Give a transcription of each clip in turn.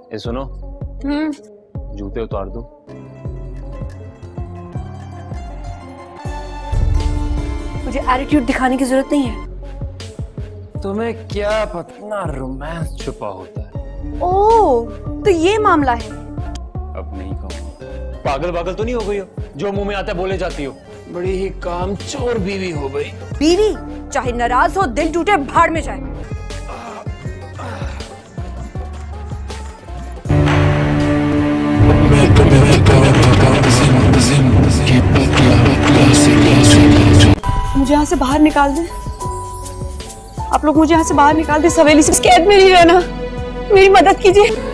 ये सुनो, जूते उतार दो। मुझे एटीट्यूड दिखाने की जरूरत नहीं है। तुम्हें क्या पता रोमांस छुपा होता है। ओह, तो ये मामला है। अब नहीं कहूँगा। पागल तो नहीं हो गई हो जो मुंह में आता है बोले जाती हो। बड़ी ही कामचोर बीवी हो गई। बीवी चाहे नाराज हो, दिल टूटे, भाड़ में जाए। मुझे यहाँ से बाहर निकाल दे। आप लोग मुझे यहाँ से बाहर निकाल दे। सवेली से कैद में नहीं रहना। मेरी मदद कीजिए।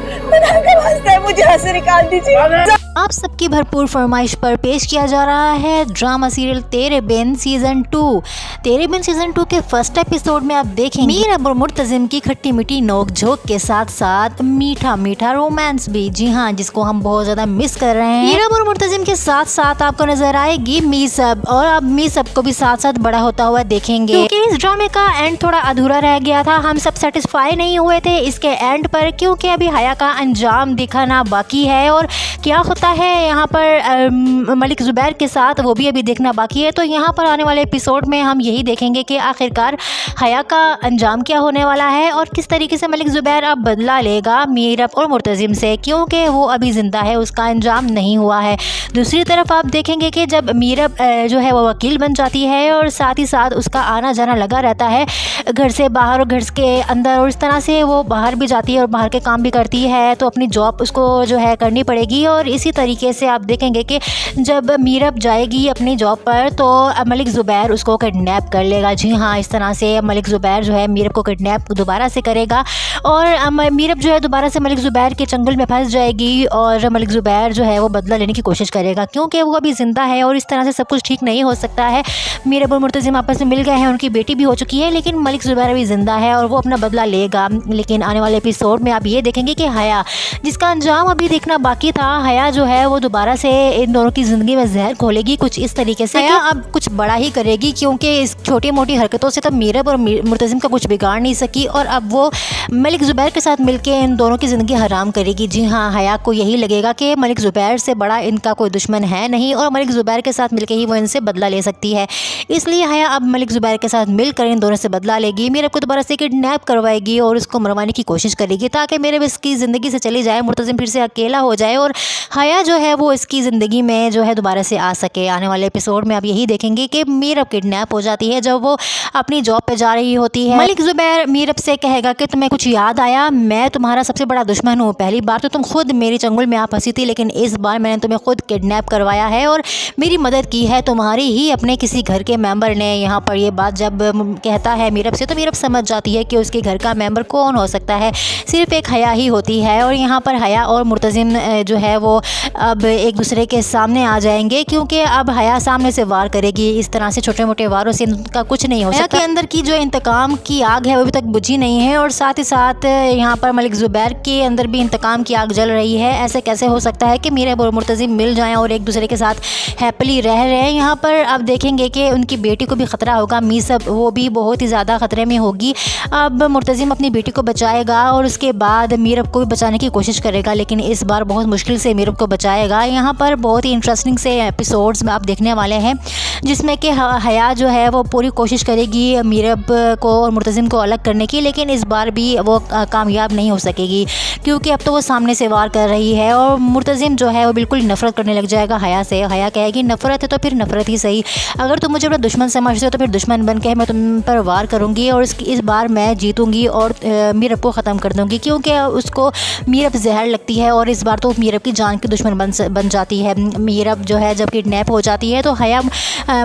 मुझे यहाँ से निकाल दीजिए। आप सबकी भरपूर फरमाइश पर पेश किया जा रहा है ड्रामा सीरियल तेरे बिन सीजन 2। तेरे बिन सीजन 2 के फर्स्ट एपिसोड में आप देखेंगे मीरब और मुर्तजिम की खट्टी मीठी नोक झोंक के साथ साथ मीठा मीठा रोमांस भी। जी हाँ, जिसको हम बहुत ज्यादा मिस कर रहे हैं। मीरब और मुर्तजिम के साथ साथ आपको नजर आएगी मीसब, और आप मीसब को भी साथ साथ बड़ा होता हुआ देखेंगे। क्योंकि इस ड्रामे का एंड थोड़ा अधूरा रह गया था। हम सब सेटिस्फाई नहीं हुए थे इसके एंड पर, क्योंकि अभी हया का अंजाम दिखाना बाकी है और क्या होता है यहाँ पर मलिक जुबैर के साथ वो भी अभी देखना बाकी है। तो यहाँ पर आने वाले एपिसोड में हम यही देखेंगे कि आखिरकार हया का अंजाम क्या होने वाला है और किस तरीके से मलिक जुबैर अब बदला लेगा मीरब और मुर्तजिम से, क्योंकि वो अभी ज़िंदा है, उसका अंजाम नहीं हुआ है। दूसरी तरफ आप देखेंगे कि जब मीरब जो है वो वकील बन जाती है और साथ ही साथ उसका आना जाना लगा रहता है घर से बाहर और घर के अंदर, और इस तरह से वो बाहर भी जाती है और बाहर के काम भी करती है, तो अपनी जॉब उसको जो है करनी पड़ेगी। और इसी तरीके से आप देखेंगे कि जब मीरब जाएगी अपनी जॉब पर तो मलिक जुबैर उसको किडनैप कर लेगा। जी हाँ, इस तरह से मलिक जुबैर जो है मीरब को किडनैप दोबारा से करेगा और मीरब जो है दोबारा से मलिक जुबैर के चंगुल में फंस जाएगी और मलिक जुबैर जो है वो बदला लेने की कोशिश करेगा, क्योंकि वो अभी ज़िंदा है और इस तरह से सब कुछ ठीक नहीं हो सकता है। मीरब और मुर्तजिम आपस में मिल गए हैं, उनकी बेटी भी हो चुकी है, लेकिन मलिक जुबैर अभी ज़िंदा है और वो अपना बदला लेगा। लेकिन आने वाले एपिसोड में आप ये देखेंगे कि हया, जिसका अंजाम अभी देखना बाकी था, हया जो है वो दोबारा से इन दोनों की ज़िंदगी में जहर घोलेगी कुछ इस तरीके से। हया अब कुछ बड़ा ही करेगी, क्योंकि इस छोटी मोटी हरकतों से तो मीरब और मुर्तजिम का कुछ बिगाड़ नहीं सकी और अब वो मलिक जुबैर के साथ मिलके इन दोनों की ज़िंदगी हराम करेगी। जी हाँ, हया को यही लगेगा कि मलिक जुबैर से बड़ा इनका कोई दुश्मन है नहीं और मलिक जुबैर के साथ मिलके ही वो इनसे बदला ले सकती है। इसलिए हया अब मलिक जुबैर के साथ मिलकर इन दोनों से बदला लेगी, मीरब को दोबारा से किडनैप करवाएगी और उसको मरवाने की कोशिश करेगी ताकि मीरब इसकी ज़िंदगी से चली जाए, मुर्तजिम फिर से अकेला हो जाए और हया जो है वो इसकी ज़िंदगी में जो है दोबारा से आ सके। आने वाले एपिसोड में आप यही देखेंगे कि मीरब किडनैप हो जाती है जब वो अपनी जॉब पे जा रही होती है। मलिक जुबैर मीरब से कहेगा कि तुम्हें कुछ याद आया, मैं तुम्हारा सबसे बड़ा दुश्मन हूँ। पहली बार तो तुम खुद मेरी चंगुल में आ फंसी थी, लेकिन इस बार मैंने तुम्हें खुद किडनैप करवाया है और मेरी मदद की है तुम्हारी ही अपने किसी घर के मेंबर ने। यहाँ पर ये बात जब कहता है मीरब से, तो मीरब समझ जाती है कि उसके घर का मेंबर कौन हो सकता है, सिर्फ एक हया ही होती है। और यहाँ पर हया और मुर्तजिम जो है वो अब एक दूसरे के सामने आ जाएंगे, क्योंकि अब हया सामने से वार करेगी। इस तरह से छोटे मोटे वारों से इनका कुछ नहीं हो सकता। के अंदर की जो इंतकाम की आग है वो अभी तक बुझी नहीं है और साथ ही साथ यहाँ पर मलिक जुबैर के अंदर भी इंतकाम की आग जल रही है। ऐसे कैसे हो सकता है कि मीरब और मुर्तजिम मिल जाएं और एक दूसरे के साथ हैप्पीली रह रहे हैं। यहाँ पर अब देखेंगे कि उनकी बेटी को भी ख़तरा होगा, मीसब वो भी बहुत ही ज़्यादा ख़तरे में होगी। अब मुर्तजिम अपनी बेटी को बचाएगा और उसके बाद मीरब को भी बचाने की कोशिश करेगा, लेकिन इस बार बहुत मुश्किल से मीरब को बचाएगा। यहाँ पर बहुत ही इंटरेस्टिंग से एपिसोड्स में आप देखने वाले हैं, जिसमें कि हया जो है वो पूरी कोशिश करेगी मीरब को और मुर्तजिम को अलग करने की, लेकिन इस बार भी वो कामयाब नहीं हो सकेगी, क्योंकि अब तो वो सामने से वार कर रही है और मुर्तजिम जो है वो बिल्कुल नफरत करने लग जाएगा हया से। हया कहेगी नफरत है तो फिर नफरत ही सही, अगर तुम मुझे अपना दुश्मन समझते हो तो फिर दुश्मन बन के मैं तुम पर वार करूँगी और इस बार मैं जीतूँगी और मीरब को ख़त्म कर दूँगी, क्योंकि उसको मीरब जहर लगती है और इस बार तो मीरब की जान की दुश्मन बन जाती है। मीरब जो है जब किडनैप हो जाती है तो हया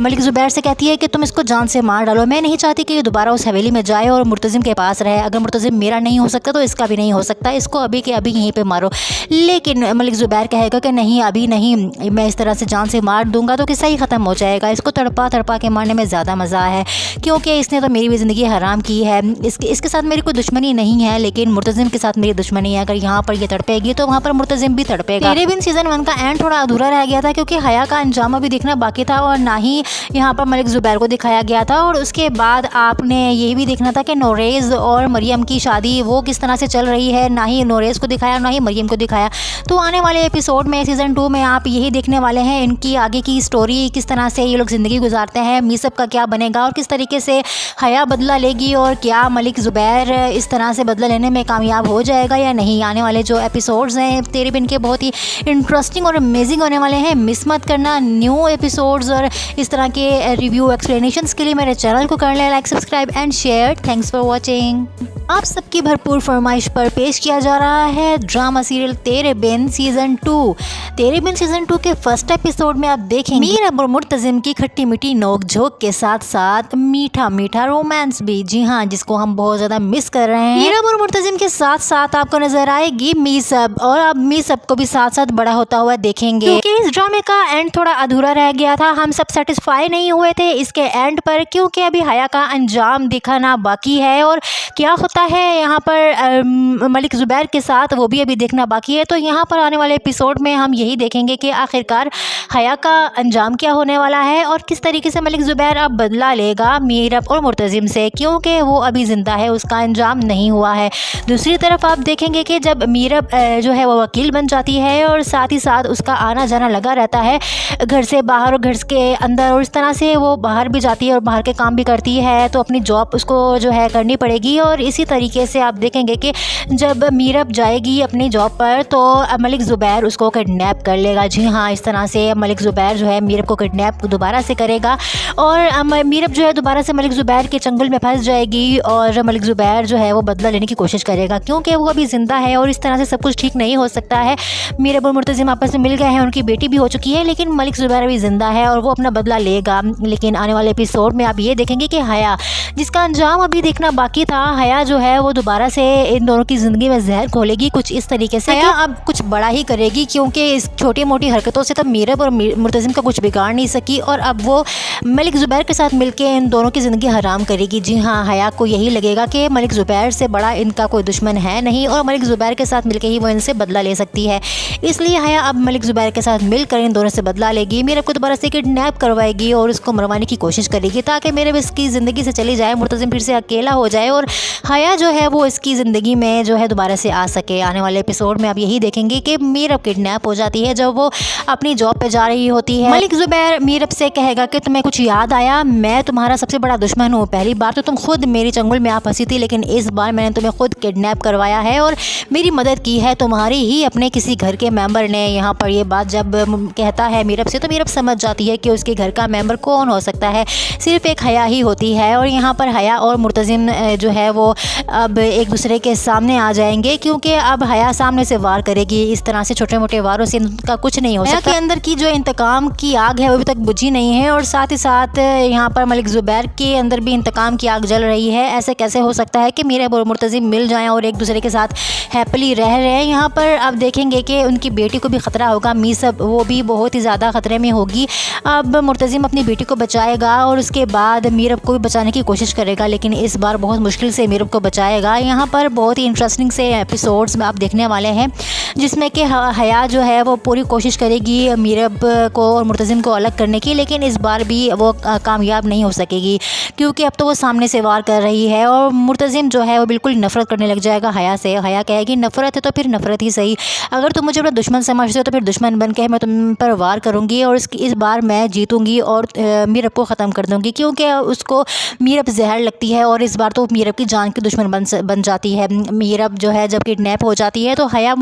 मलिक जुबैर से कहती है कि तुम इसको जान से मार डालो, मैं नहीं चाहती कि ये दोबारा उस हवेली में जाए और मुर्तजिम के पास रहे। अगर मुर्तजिम मेरा नहीं हो सकता तो इसका भी नहीं हो सकता, इसको अभी के अभी यहीं पे मारो। लेकिन मलिक ज़ुबैर कहेगा कि नहीं अभी नहीं, मैं इस तरह से जान से मार दूंगा तो किस्सा ही ख़त्म हो जाएगा, इसको तड़पा तड़पा के मारने में ज़्यादा मज़ा है क्योंकि इसने तो मेरी भी ज़िंदगी हराम की है। इसके साथ मेरी कोई दुश्मनी नहीं है, लेकिन मुर्तज़िम के साथ मेरी दुश्मनी है। अगर यहाँ पर ये तड़पेगी तो वहाँ पर मुर्तज़िम भी तड़पेगा। तेरे बिन सीज़न 1 का एंड थोड़ा अधूरा रह गया था क्योंकि हया का अंजाम अभी देखना बाकी था और ना ही यहाँ पर मलिक ज़ुबैर को दिखाया गया था। और उसके बाद आपने ये भी देखना था कि नोरेज़ और मरियम की शादी वो किस तरह से चल रही है, ना ही नोरेज़ को दिखाया ना ही मरियम को दिखाया। तो आने वाले एपिसोड में सीज़न 2 में आप यही देखने वाले हैं इनकी आगे की स्टोरी, किस तरह से ये लोग ज़िंदगी गुजारते हैं, मीसब का क्या बनेगा और किस तरीके से हया बदला लेगी और क्या मलिक ज़ुबैर इस तरह से बदला लेने में कामयाब हो जाएगा या नहीं। आने वाले जो एपिसोड्स हैं तेरे बिन के बहुत ही इंटरेस्टिंग और अमेजिंग होने वाले हैं, मिस मत करना। न्यू एपिसोड्स और इस तरह के रिव्यू एक्सप्लेनेशंस के लिए मेरे चैनल को कर लें like, subscribe and share. Thanks for watching. आप सबकी भरपूर फरमाइश पर पेश किया जा रहा है ड्रामा सीरियल तेरे बिन सीज़न 2। तेरे बिन सीज़न 2 के फर्स्ट एपिसोड में आप देखेंगे मीरब और मुर्तज़िम की खट्टी मीठी नोक झोंक के साथ साथ मीठा मीठा रोमांस भी, जी हाँ, जिसको हम बहुत ज़्यादा मिस कर रहे हैं। मीरब और मुर्तज़िम के साथ साथ आपको नजर आएगी मीसब और आप मीसब को भी साथ साथ बड़ा होता हुआ देखेंगे क्योंकि इस ड्रामे का एंड थोड़ा अधूरा रह गया था। हम सब सेटिस्फाई नहीं हुए थे इसके एंड पर क्योंकि अभी हया का अंजाम दिखाना बाकी है और क्या होता है यहाँ पर मलिक ज़ुबैर के साथ वो भी अभी देखना बाकी है। तो यहाँ पर आने वाले एपिसोड में हम यही देखेंगे कि आखिरकार हया का अंजाम क्या होने वाला है और किस तरीके से मलिक ज़ुबैर अब बदला लेगा मीरब और मुर्तज़िम से क्योंकि वो अभी ज़िंदा है, उसका अंजाम नहीं हुआ है। दूसरी तरफ आप देखेंगे कि जब मीरब जो है वो वकील बन जाती है और साथ ही साथ उसका आना जाना लगा रहता है घर से बाहर और घर के अंदर, और इस तरह से वो बाहर भी जाती है और बाहर के काम भी करती है, तो अपनी जॉब उसको जो है करनी पड़ेगी। और इसी तरीके से आप देखेंगे कि जब मीरब जाएगी अपनी जॉब पर तो मलिक ज़ुबैर उसको किडनैप कर लेगा। जी हाँ, इस तरह से मलिक ज़ुबैर जो है मीरब को किडनैप दोबारा से करेगा और मीरब जो है दोबारा से मलिक ज़ुबैर के चंगुल में फंस जाएगी और मलिक ज़ुबैर जो है वो बदला लेने की कोशिश करेगा क्योंकि वो अभी ज़िंदा है और इस तरह से सब कुछ ठीक नहीं हो सकता है। मीरब और मुर्तज़िम आपस में मिल गए हैं, उनकी बेटी भी हो चुकी है, लेकिन मलिक ज़ुबैर अभी ज़िंदा है और वो अपना बदला लेगा। लेकिन आने वाले एपिसोड में आप ये देखेंगे कि हया, जिसका अंजाम अभी देखना बाकी था, हया जो है वो दोबारा से इन दोनों की ज़िंदगी में जहर घोलेगी कुछ इस तरीके से। हया अब कुछ बड़ा ही करेगी क्योंकि इस छोटी मोटी हरकतों से तो मीरब और मुर्तज़िम का कुछ बिगाड़ नहीं सकी और अब वो मलिक ज़ुबैर के साथ मिलकर इन दोनों की ज़िंदगी हराम करेगी। जी हाँ, हया को यही लगेगा कि मलिक ज़ुबैर से बड़ा इनका कोई दुश्मन है नहीं और मलिक ज़ुबैर के साथ मिलकर ही वो इनसे बदला ले सकती है। इसलिए हया अब मलिक ज़ुबैर के साथ मिलकर इन दोनों से बदला लेगी, मीरब को दोबारा से किडनैप करवाएगी और उसको मरवाने की कोशिश करेगी ताकि मीरब इसकी ज़िंदगी से चली जाए, मुर्तज़िम फिर से अकेला हो जाए और हया जो है वो इसकी ज़िंदगी में जो है दोबारा से आ सके। आने वाले एपिसोड में आप यही देखेंगे कि मीरब किडनैप हो जाती है जब वो अपनी जॉब पे जा रही होती है। मलिक ज़ुबैर मीरब से कहेगा कि तुम्हें कुछ याद आया, मैं तुम्हारा सबसे बड़ा दुश्मन हूँ, पहली बार तो तुम खुद मेरी चंगुल में आ फंसी थी, लेकिन इस बार मैंने तुम्हें खुद किडनैप करवाया है और मेरी मदद की है तुम्हारी ही अपने किसी घर के मेंबर ने। यहाँ पर ये बात जब कहता है मीरब से तो मीरब समझ जाती है कि उसके घर का मेंबर कौन हो सकता है, सिर्फ एक हया ही होती है। और यहाँ पर हया और मुर्तज़िम जो है वो अब एक दूसरे के सामने आ जाएंगे क्योंकि अब हया सामने से वार करेगी। इस तरह से छोटे मोटे वारों से इनका कुछ नहीं हो सकता। हया के अंदर की जो इंतकाम की आग है वो अभी तक बुझी नहीं है और साथ ही साथ यहाँ पर मलिक ज़ुबैर के अंदर भी इंतकाम की आग जल रही है। ऐसे कैसे हो सकता है कि मीरब और मुर्तज़िम मिल जाएं और एक दूसरे के साथ हैप्पीली रह रहे हैं। यहाँ पर अब देखेंगे कि उनकी बेटी को भी ख़तरा होगा, मीसब वो भी बहुत ही ज़्यादा ख़तरे में होगी। अब मुर्तज़िम अपनी बेटी को बचाएगा और उसके बाद मीरब को भी बचाने की कोशिश करेगा, लेकिन इस बार बहुत मुश्किल से मीरब को बचाएगा। यहाँ पर बहुत ही इंटरेस्टिंग से एपिसोड्स में आप देखने वाले हैं जिसमें कि हया जो है वो पूरी कोशिश करेगी मीरब को और मुर्तज़िम को अलग करने की, लेकिन इस बार भी वो कामयाब नहीं हो सकेगी क्योंकि अब तो वो सामने से वार कर रही है और मुर्तज़िम जो है वो बिल्कुल नफ़रत करने लग जाएगा हया से। हया कहेगी नफ़रत है तो फिर नफ़रत ही सही, अगर तुम मुझे अपना दुश्मन समझते हो तो फिर दुश्मन बन के मैं तुम पर वार करूँगी और इस बार मैं जीतूँगी और मीरब को ख़त्म कर दूँगी क्योंकि उसको मीरब जहर लगती है और इस बार तो मीरब की जान की दुश्मन बन जाती है। मीरब जो है जब किडनैप हो जाती है तो हया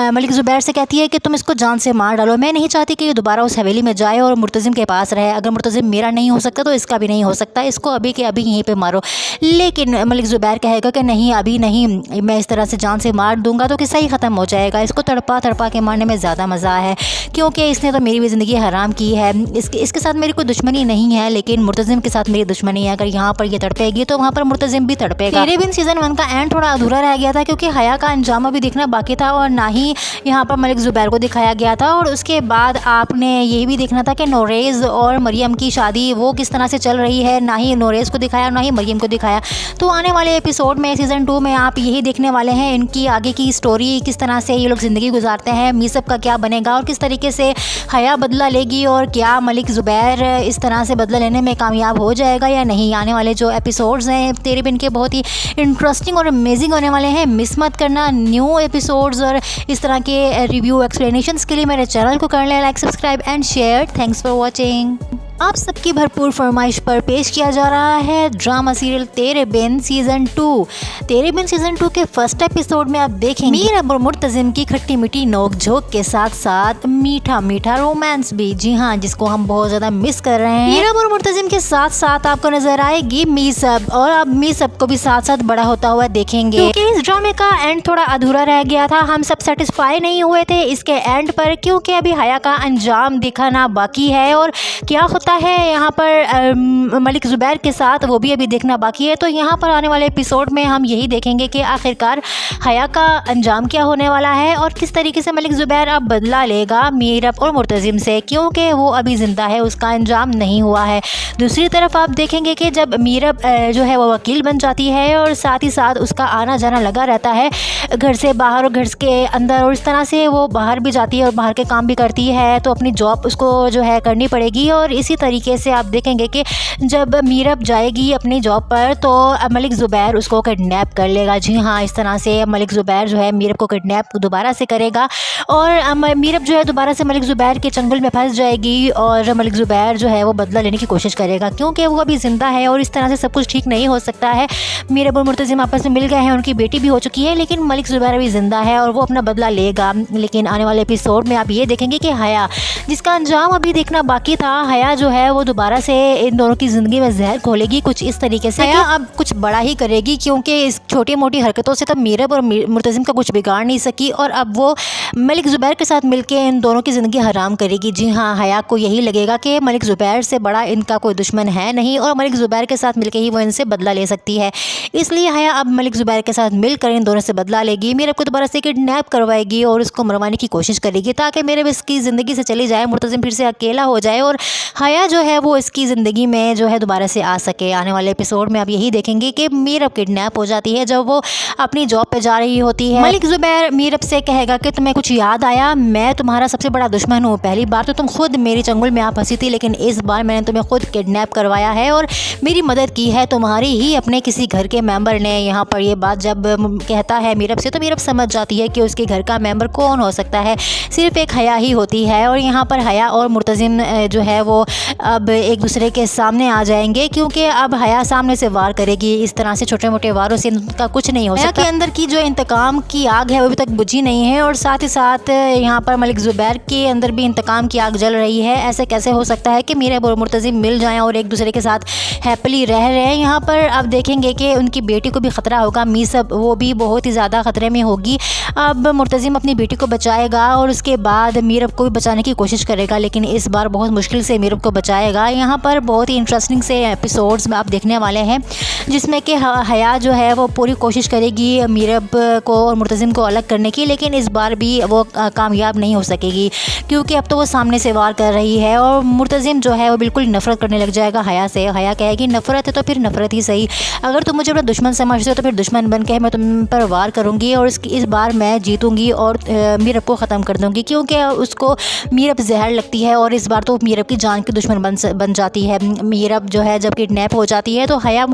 मलिक ज़ुबैर से कहती है कि तुम इसको जान से मार डालो, मैं नहीं चाहती कि ये दोबारा उस हवेली में जाए और मुर्तज़िम के पास रहे, अगर मुर्तज़िम मेरा नहीं हो सकता तो इसका भी नहीं हो सकता, इसको अभी के अभी यहीं पे मारो। लेकिन मलिक ज़ुबैर कहेगा कि नहीं अभी नहीं, मैं इस तरह से जान से मार दूंगा तो किस्सा ही ख़त्म हो जाएगा, इसको तड़पा तड़पा के मारने में ज़्यादा मज़ा है क्योंकि इसने तो मेरी भी ज़िंदगी हराम की है। इसके साथ मेरी कोई दुश्मनी नहीं है, लेकिन मुर्तज़िम के साथ मेरी दुश्मनी है, अगर यहाँ पर ये तड़पेगी तो वहाँ पर मुर्तज़िम भी तड़पेगा। तेरे बिन बिन सीजन 1 का एंड थोड़ा अधूरा रह गया था क्योंकि हया का अंजाम अभी देखना बाकी था और ना ही यहाँ पर मलिक ज़ुबैर को दिखाया गया था। और उसके बाद आपने ये भी देखना था कि नोरेज़ और मरियम की शादी वो किस तरह से चल रही है, ना ही नोरेज़ को दिखाया ना ही मरियम को दिखाया। तो आने वाले एपिसोड में सीज़न 2 में आप यही देखने वाले हैं इनकी आगे की स्टोरी, किस तरह से ये लोग ज़िंदगी गुजारते हैं, मीसब का क्या बनेगा और किस तरीके से हया बदला लेगी और क्या मलिक ज़ुबैर इस तरह से बदला लेने में कामयाब हो जाएगा या नहीं। आने वाले जो एपिसोड्स हैं तेरे बिन के बहुत ही इंटरेस्टिंग और अमेजिंग होने वाले हैं। मिस मत करना न्यू एपिसोड्स और इस तरह के रिव्यू एक्सप्लेनेशंस के लिए मेरे चैनल को कर लें like, subscribe and share. Thanks for watching. आप सबकी भरपूर फरमाइश पर पेश किया जा रहा है ड्रामा सीरियल तेरे बिन सीज़न 2। तेरे बिन सीज़न 2 के फर्स्ट एपिसोड में आप देखेंगे मीरब और मुर्तज़िम की खट्टी मीठी नोक झोंक के साथ साथ मीठा मीठा रोमांस भी। जी हाँ, जिसको हम बहुत ज़्यादा मिस कर रहे हैं। मीरब और मुर्तज़िम के साथ साथ आपको नजर आएगी मीसब और अब मीसब को भी साथ साथ बड़ा होता हुआ देखेंगे क्योंकि इस ड्रामे का एंड थोड़ा अधूरा रह गया था। हम सब सेटिस्फाई नहीं हुए थे इसके एंड पर क्योंकि अभी हया का अंजाम दिखाना बाकी है और क्या होता है यहाँ पर मलिक ज़ुबैर के साथ वो भी अभी देखना बाकी है। तो यहाँ पर आने वाले एपिसोड में हम यही देखेंगे कि आखिरकार हया का अंजाम क्या होने वाला है और किस तरीके से मलिक ज़ुबैर अब बदला लेगा मीरब और मुर्तज़िम से क्योंकि वो अभी ज़िंदा है, उसका अंजाम नहीं हुआ है। दूसरी तरफ आप देखेंगे कि जब मीरब जो है वो वकील बन जाती है और साथ ही साथ उसका आना जाना लगा रहता है घर से बाहर और घर के अंदर और इस तरह से वो बाहर भी जाती है और बाहर के काम भी करती है, तो अपनी जॉब उसको जो है करनी पड़ेगी। और इसी तरीके से आप देखेंगे कि जब मीरब जाएगी अपनी जॉब पर तो मलिक ज़ुबैर उसको किडनैप कर लेगा। जी हाँ, इस तरह से मलिक ज़ुबैर जो है मीरब को किडनैप दोबारा से करेगा और मीरब जो है दोबारा से मलिक ज़ुबैर के चंगुल में फंस जाएगी और मलिक ज़ुबैर जो है वो बदला लेने की कोशिश करेगा क्योंकि वो अभी ज़िंदा है और इस तरह से सब कुछ ठीक नहीं हो सकता है। मीरब और मुर्तज़िम आपस में मिल गए हैं, उनकी बेटी भी हो चुकी है, लेकिन मलिक ज़ुबैर अभी ज़िंदा है और वो अपना बदला लेगा। लेकिन आने वाले एपिसोड में आप ये देखेंगे कि हया, जिसका अंजाम अभी देखना बाकी था, हया जो है वो दोबारा से इन दोनों की ज़िंदगी में जहर घोलेगी कुछ इस तरीके से। हया अब कुछ बड़ा ही करेगी क्योंकि इस छोटी मोटी हरकतों से तब मीरब और मुर्तज़िम का कुछ बिगाड़ नहीं सकी और अब वो मलिक ज़ुबैर के साथ मिलकर इन दोनों की ज़िंदगी हराम करेगी। जी हाँ, हया को यही लगेगा कि मलिक ज़ुबैर से बड़ा इनका कोई दुश्मन है नहीं और मलिक ज़ुबैर के साथ मिलकर ही वो इनसे बदला ले सकती है। इसलिए हया अब मलिक ज़ुबैर के साथ मिलकर इन दोनों से बदला लेगी, मीरब को दोबारा से किडनैप करवाएगी और उसको मरवाने की कोशिश करेगी ताकि मीरब इसकी ज़िंदगी से चली जाए, मुर्तज़िम फिर से अकेला हो जाए और हया जो है वो इसकी ज़िंदगी में जो है दोबारा से आ सके। आने वाले एपिसोड में आप यही देखेंगे कि मीरब किडनैप हो जाती है जब वो अपनी जॉब पे जा रही होती है। मलिक ज़ुबैर मीरब से कहेगा कि तुम्हें कुछ याद आया, मैं तुम्हारा सबसे बड़ा दुश्मन हूँ। पहली बार तो तुम खुद मेरी चंगुल में आ फंसी थी, लेकिन इस बार मैंने तुम्हें खुद किडनैप करवाया है और मेरी मदद की है तुम्हारी ही अपने किसी घर के मेंबर ने। यहाँ पर ये बात जब कहता है मीरब से तो मीरब समझ जाती है कि उसके घर का मेंबर कौन हो सकता है, सिर्फ एक हया ही होती है। और यहाँ पर हया और मुर्तज़िम जो है वो अब एक दूसरे के सामने आ जाएंगे क्योंकि अब हया सामने से वार करेगी। इस तरह से छोटे मोटे वारों से इनका कुछ नहीं हो सकता। के अंदर की जो इंतकाम की आग है वो अभी तक बुझी नहीं है और साथ ही साथ यहाँ पर मलिक ज़ुबैर के अंदर भी इंतकाम की आग जल रही है। ऐसे कैसे हो सकता है कि मीरब और मुर्तज़िम मिल जाएं और एक दूसरे के साथ हैप्पीली रह रहे हैं। यहाँ पर अब देखेंगे कि उनकी बेटी को भी ख़तरा होगा, मीसब वो भी बहुत ही ज़्यादा ख़तरे में होगी। अब मुर्तज़िम अपनी बेटी को बचाएगा और उसके बाद मीरब को भी बचाने की कोशिश करेगा, लेकिन इस बार बहुत मुश्किल से मीरब को बचाएगा। यहाँ पर बहुत ही इंटरेस्टिंग से एपिसोड्स में आप देखने वाले हैं जिसमें कि हया जो है वो पूरी कोशिश करेगी मीरब को और मुर्तज़िम को अलग करने की, लेकिन इस बार भी वो कामयाब नहीं हो सकेगी क्योंकि अब तो वो सामने से वार कर रही है और मुर्तज़िम जो है वो बिल्कुल नफ़रत करने लग जाएगा हया से। हया कहेगी नफ़रत है तो फिर नफ़रत ही सही, अगर तुम मुझे अपना दुश्मन समझते हो तो फिर दुश्मन बन के मैं तुम पर वार करूँगी और इस बार मैं जीतूँगी और मीरब को ख़त्म कर दूँगी क्योंकि उसको मीरब जहर लगती है और इस बार तो मीरब की जान की दुश्मन बन जाती है। मीरब जो है जब किडनैप हो जाती है तो हया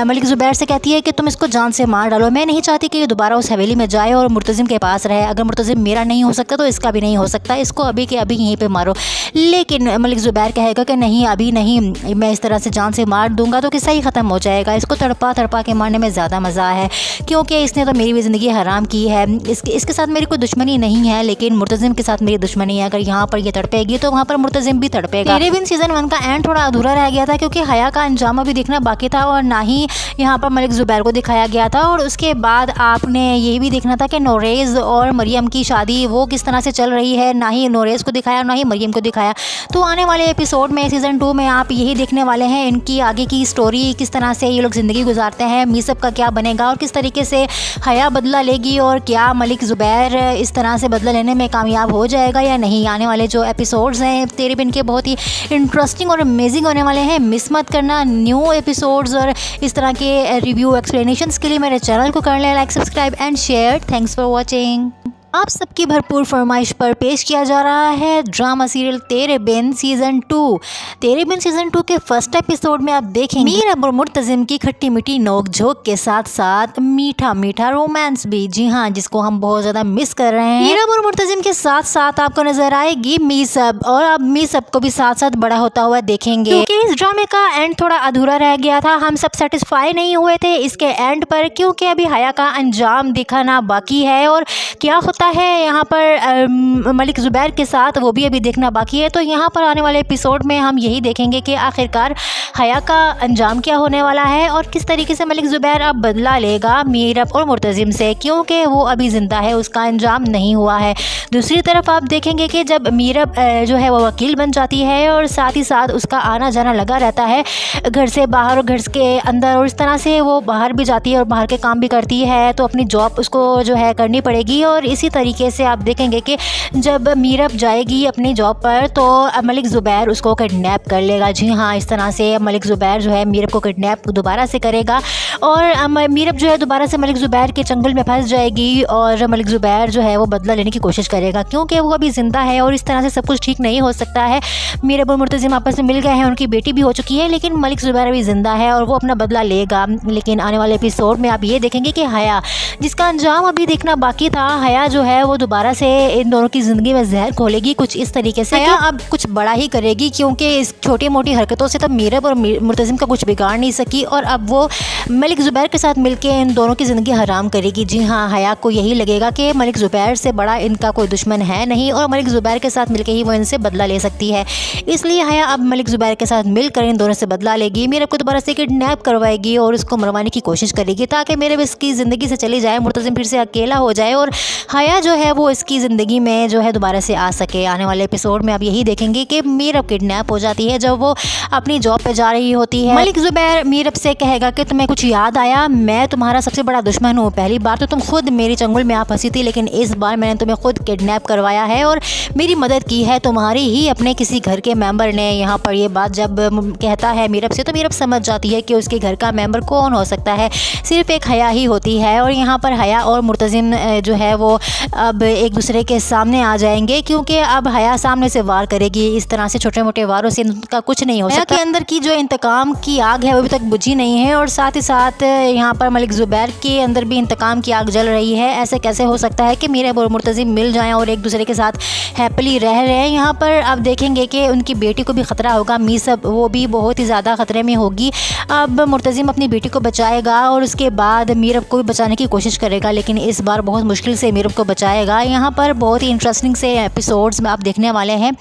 मलिक ज़ुबैर से कहती है कि तुम इसको जान से मार डालो, मैं नहीं चाहती कि ये दोबारा उस हवेली में जाए और मुर्तज़िम के पास रहे। अगर मुर्तज़िम मेरा नहीं हो सकता तो इसका भी नहीं हो सकता, इसको अभी के अभी यहीं पे मारो। लेकिन मलिक ज़ुबैर कहेगा कि नहीं, अभी नहीं, मैं इस तरह से जान से मार दूंगा तो किस्सा ही ख़त्म हो जाएगा। इसको तड़पा तड़पा के मारने में ज़्यादा मज़ा है क्योंकि इसने तो मेरी भी ज़िंदगी हराम की है। इसके साथ मेरी कोई दुश्मनी नहीं है, लेकिन मुर्तज़िम के साथ मेरी दुश्मनी है। अगर यहाँ पर ये तड़पेगी तो वहाँ पर मुर्तज़िम भी तड़पेगा। तेरे बिन बिन सीजन 1 का एंड थोड़ा अधूरा रह गया था क्योंकि हया का अंजाम अभी देखना बाकी था और ना ही यहाँ पर मलिक ज़ुबैर को दिखाया गया था। और उसके बाद आपने ये भी देखना था कि नोरेज़ और मरियम की शादी वो किस तरह से चल रही है, ना ही नोरेज़ को दिखाया ना ही मरियम को दिखाया। तो आने वाले एपिसोड में सीज़न 2 में आप यही देखने वाले हैं, इनकी आगे की स्टोरी, किस तरह से ये लोग ज़िंदगी गुजारते हैं, मीसब का क्या बनेगा और किस तरीके से हया बदला लेगी और क्या मलिक ज़ुबैर इस तरह से बदला लेने में कामयाब हो जाएगा या नहीं। आने वाले जो एपिसोड्स हैं तेरे बिन के बहुत ही इंटरेस्टिंग और अमेजिंग होने वाले हैं, मिस मत करना। न्यू एपिसोड्स और इस तरह के रिव्यू एक्सप्लेनेशंस के लिए मेरे चैनल को कर लें like, subscribe and share. Thanks for watching. आप सबकी भरपूर फरमाइश पर पेश किया जा रहा है ड्रामा सीरियल तेरे बिन सीज़न 2। तेरे बिन सीज़न 2 के फर्स्ट एपिसोड में आप देखेंगे मीरब और मुर्तज़िम की खट्टी मीठी नोक झोंक के साथ साथ मीठा मीठा रोमांस भी, जी हाँ, जिसको हम बहुत ज़्यादा मिस कर रहे हैं। मीरब और मुर्तज़िम के साथ साथ आपको नजर आएगी मीसब, और आप मीसब को भी साथ साथ बड़ा होता हुआ देखेंगे क्योंकि इस ड्रामे का एंड थोड़ा अधूरा रह गया था। हम सब सेटिस्फाई नहीं हुए थे इसके एंड पर क्योंकि अभी हया का अंजाम दिखाना बाकी है और क्या होता है यहाँ पर मलिक ज़ुबैर के साथ वो भी अभी देखना बाकी है। तो यहाँ पर आने वाले एपिसोड में हम यही देखेंगे कि आखिरकार हया का अंजाम क्या होने वाला है और किस तरीके से मलिक ज़ुबैर अब बदला लेगा मीरब और मुर्तज़िम से, क्योंकि वो अभी ज़िंदा है, उसका अंजाम नहीं हुआ है। दूसरी तरफ आप देखेंगे कि जब मीरब जो है वो वकील बन जाती है और साथ ही साथ उसका आना जाना लगा रहता है घर से बाहर और घर के अंदर, और इस तरह से वो बाहर भी जाती है और बाहर के काम भी करती है, तो अपनी जॉब उसको जो है करनी पड़ेगी। और इसी तरीके से आप देखेंगे कि जब मीरब जाएगी अपनी जॉब पर तो मलिक ज़ुबैर उसको किडनैप कर लेगा। जी हाँ, इस तरह से मलिक ज़ुबैर जो है मीरब को किडनैप दोबारा से करेगा और मीरब जो है दोबारा से मलिक ज़ुबैर के चंगुल में फंस जाएगी और मलिक ज़ुबैर जो है वो बदला लेने की कोशिश करेगा क्योंकि वो अभी ज़िंदा है और इस तरह से सब कुछ ठीक नहीं हो सकता है। मीरब और मुर्तज़िम आपस में मिल गए हैं, उनकी बेटी भी हो चुकी है, लेकिन मलिक ज़ुबैर अभी ज़िंदा है और वो अपना बदला लेगा। लेकिन आने वाले एपिसोड में आप ये देखेंगे कि हया, जिसका अंजाम अभी देखना बाकी था, हया जो है वो दोबारा से इन दोनों की ज़िंदगी में जहर घोलेगी कुछ इस तरीके से। हया अब कुछ बड़ा ही करेगी क्योंकि इस छोटी मोटी हरकतों से तब मीरब और मुर्तज़िम का कुछ बिगाड़ नहीं सकी और अब वो मलिक ज़ुबैर के साथ मिलके इन दोनों की ज़िंदगी हराम करेगी। जी हाँ, हया को यही लगेगा कि मलिक ज़ुबैर से बड़ा इनका कोई दुश्मन है नहीं और मलिक ज़ुबैर के साथ मिलकर ही वो इनसे बदला ले सकती है। इसलिए हया अब मलिक ज़ुबैर के साथ मिलकर इन दोनों से बदला लेगी, मीरब को दोबारा से किडनैप करवाएगी और उसको मरवाने की कोशिश करेगी ताकि मीरब इसकी ज़िंदगी से चली जाए, मुर्तज़िम फिर से अकेला हो जाए और हया जो है वो इसकी ज़िंदगी में जो है दोबारा से आ सके। आने वाले एपिसोड में आप यही देखेंगे कि मीरब किडनैप हो जाती है जब वो अपनी जॉब पे जा रही होती है। मलिक ज़ुबैर मीरब से कहेगा कि तुम्हें कुछ याद आया, मैं तुम्हारा सबसे बड़ा दुश्मन हूँ, पहली बार तो तुम खुद मेरी चंगुल में आ फंसी थी, लेकिन इस बार मैंने तुम्हें खुद किडनैप करवाया है और मेरी मदद की है तुम्हारी ही अपने किसी घर के मेंबर ने। यहाँ पर ये बात जब कहता है मीरब से तो मीरब समझ जाती है कि उसके घर का मेंबर कौन हो सकता है, सिर्फ एक हया ही होती है। और यहाँ पर हया और मुर्तज़िम जो है वो अब एक दूसरे के सामने आ जाएंगे क्योंकि अब हया सामने से वार करेगी। इस तरह से छोटे मोटे वारों से इनका कुछ नहीं हो सकता। के अंदर की जो इंतकाम की आग है वो अभी तक बुझी नहीं है और साथ ही साथ यहाँ पर मलिक ज़ुबैर के अंदर भी इंतकाम की आग जल रही है। ऐसे कैसे हो सकता है कि मीरब और मुर्तज़िम मिल जाएं और एक दूसरे के साथ हैप्पीली रह रहे हैं। यहाँ पर आप देखेंगे कि उनकी बेटी को भी ख़तरा होगा, मीसब वो भी बहुत ही ज़्यादा ख़तरे में होगी। अब मुर्तज़िम अपनी बेटी को बचाएगा और उसके बाद मीरब को भी बचाने की कोशिश करेगा, लेकिन इस बार बहुत मुश्किल से मीरब को बचाएगा। यहाँ पर बहुत ही इंटरेस्टिंग से एपिसोड्स में आप देखने वाले हैं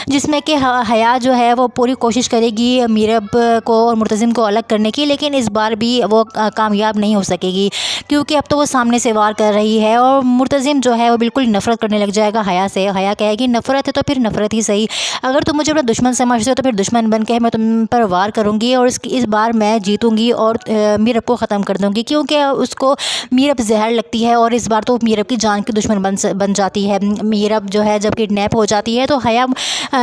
जिसमें कि हया जो है वो पूरी कोशिश करेगी मीरब को और मुर्तज़िम को अलग करने की, लेकिन इस बार भी वो कामयाब नहीं हो सकेगी क्योंकि अब तो वो सामने से वार कर रही है और मुर्तज़िम जो है वो बिल्कुल नफरत करने लग जाएगा हया से। हया कहेगी नफरत है तो फिर नफरत ही सही, अगर तुम मुझे अपना दुश्मन समझते हो तो फिर दुश्मन बन के मैं तुम पर वार करूँगी और इस बार मैं जीतूँगी और मीरब को ख़त्म कर दूँगी क्योंकि उसको मीरब जहर लगती है और इस बार तो मीरब की जान की दुश्मन बन जाती है। मीरब जो है जब किडनैप हो जाती है तो हया